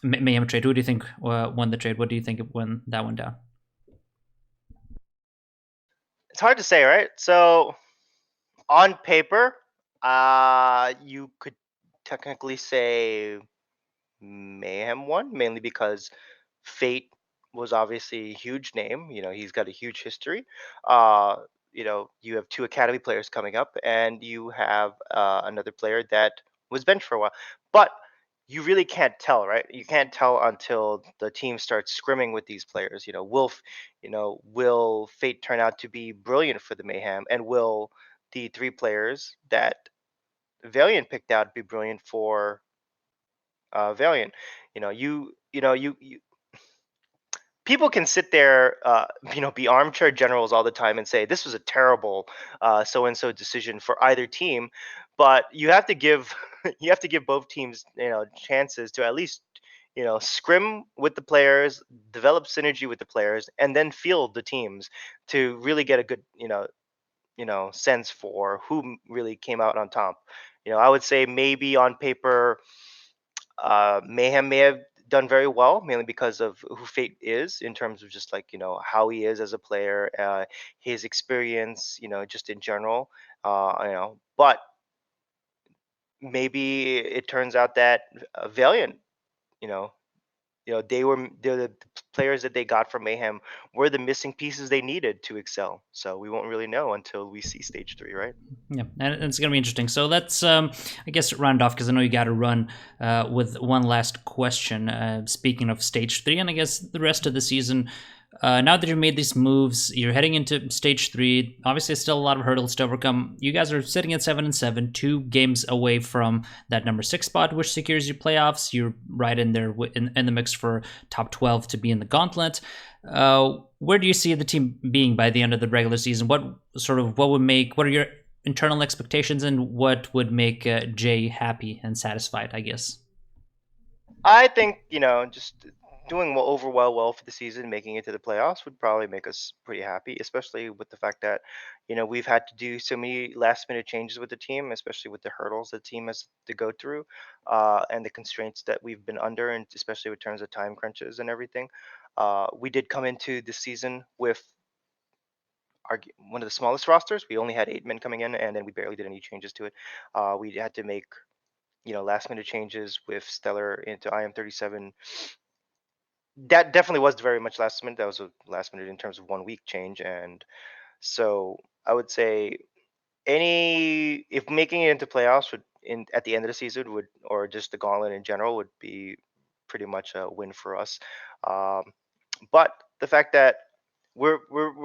Mayhem trade? Who do you think won the trade? What do you think when that went down? It's hard to say, right? So on paper, you could technically say Mayhem won, mainly because Fate was obviously a huge name. He's got a huge history. Uh, you have two academy players coming up, and you have another player that was benched for a while. But you really can't tell, right? You can't tell until the team starts scrimming with these players. Will Fate turn out to be brilliant for the Mayhem, and will the three players that Valiant picked out be brilliant for Valiant? You people can sit there, be armchair generals all the time and say this was a terrible so and so decision for either team, but you have to give you have to give both teams chances to at least scrim with the players, develop synergy with the players, and then field the teams to really get a good sense for who really came out on top. I would say maybe on paper Mayhem may have done very well, mainly because of who Fate is in terms of just like how he is as a player, his experience, just in general. But maybe it turns out that Valiant, you know, they're the players that they got from Mayhem were the missing pieces they needed to excel. So we won't really know until we see stage 3, right? Yeah, and it's gonna be interesting. So let's, I guess, round off because I know you got to run with one last question. Speaking of stage 3, and I guess the rest of the season. Now that you've made these moves, you're heading into stage 3. Obviously, still a lot of hurdles to overcome. You guys are sitting at 7-7, 2 games away from that number 6 spot, which secures you playoffs. You're right in there in the mix for top 12 to be in the gauntlet. Where do you see the team being by the end of the regular season? What are your internal expectations, and what would make Jay happy and satisfied, I guess? I think, just doing well for the season, making it to the playoffs would probably make us pretty happy, especially with the fact that, we've had to do so many last minute changes with the team, especially with the hurdles the team has to go through, and the constraints that we've been under, and especially with terms of time crunches and everything. We did come into the season with one of the smallest rosters. We only had 8 men coming in, and then we barely did any changes to it. We had to make last minute changes with Stellar into IM37. That definitely was very much last minute. That was a last minute in terms of 1 week change, and so I would say any if making it into playoffs would in at the end of the season would, or just the gauntlet in general, would be pretty much a win for us. Um, but the fact that we're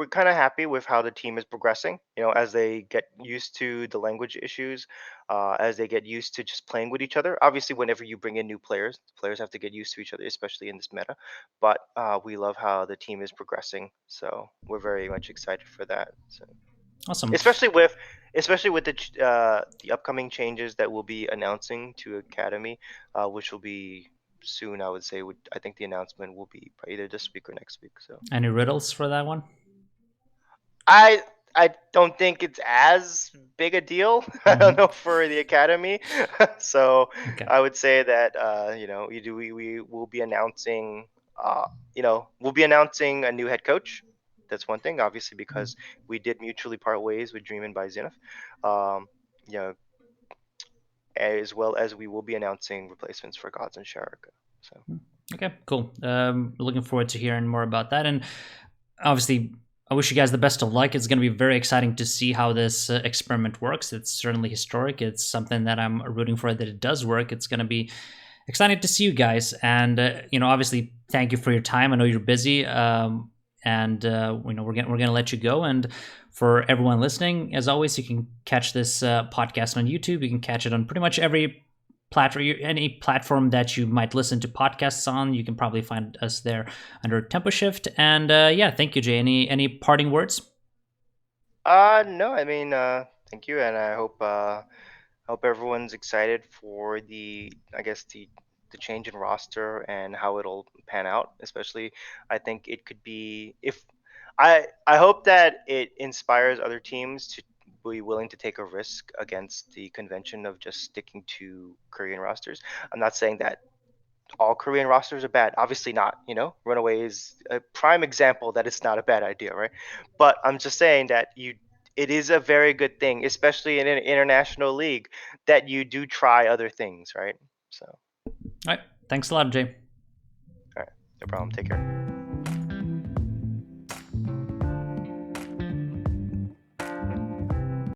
kind of happy with how the team is progressing. As they get used to the language issues, as they get used to just playing with each other. Obviously, whenever you bring in new players, players have to get used to each other, especially in this meta. But we love how the team is progressing, so we're very much excited for that. So Awesome. especially with the upcoming changes that we'll be announcing to Academy, which will be soon. I would say. I think the announcement will be either this week or next week. So. Any riddles for that one? I I don't think it's as big a deal. I don't Mm-hmm. know for the academy. So Okay. I would say that we will be announcing we'll be announcing a new head coach. That's one thing, obviously, because we did mutually part ways with Dream and by Zenith. Um, you know, as well as we will be announcing replacements for Gods and Sharika. So. Okay, cool. Looking forward to hearing more about that. And obviously, I wish you guys the best of luck. It's going to be very exciting to see how this experiment works. It's certainly historic. It's something that I'm rooting for that it does work. It's going to be excited to see you guys. And obviously, thank you for your time. I know you're busy, and we're gonna let you go. And for everyone listening, as always, you can catch this podcast on YouTube. You can catch it on pretty much every platform, any platform that you might listen to podcasts on. You can probably find us there under Tempo Shift. And yeah, thank you, Jay. Any parting words? No, I mean, thank you, and I hope everyone's excited for I guess the change in roster and how it'll pan out. Especially, I think it could be if I hope that it inspires other teams to be willing to take a risk against the convention of just sticking to Korean rosters. I'm not saying that all Korean rosters are bad. Obviously not. Runaway is a prime example that it's not a bad idea, right? But I'm just saying that it is a very good thing, especially in an international league, that you do try other things, right? So, All right. Thanks a lot, Jay. all right, no problem. Take care.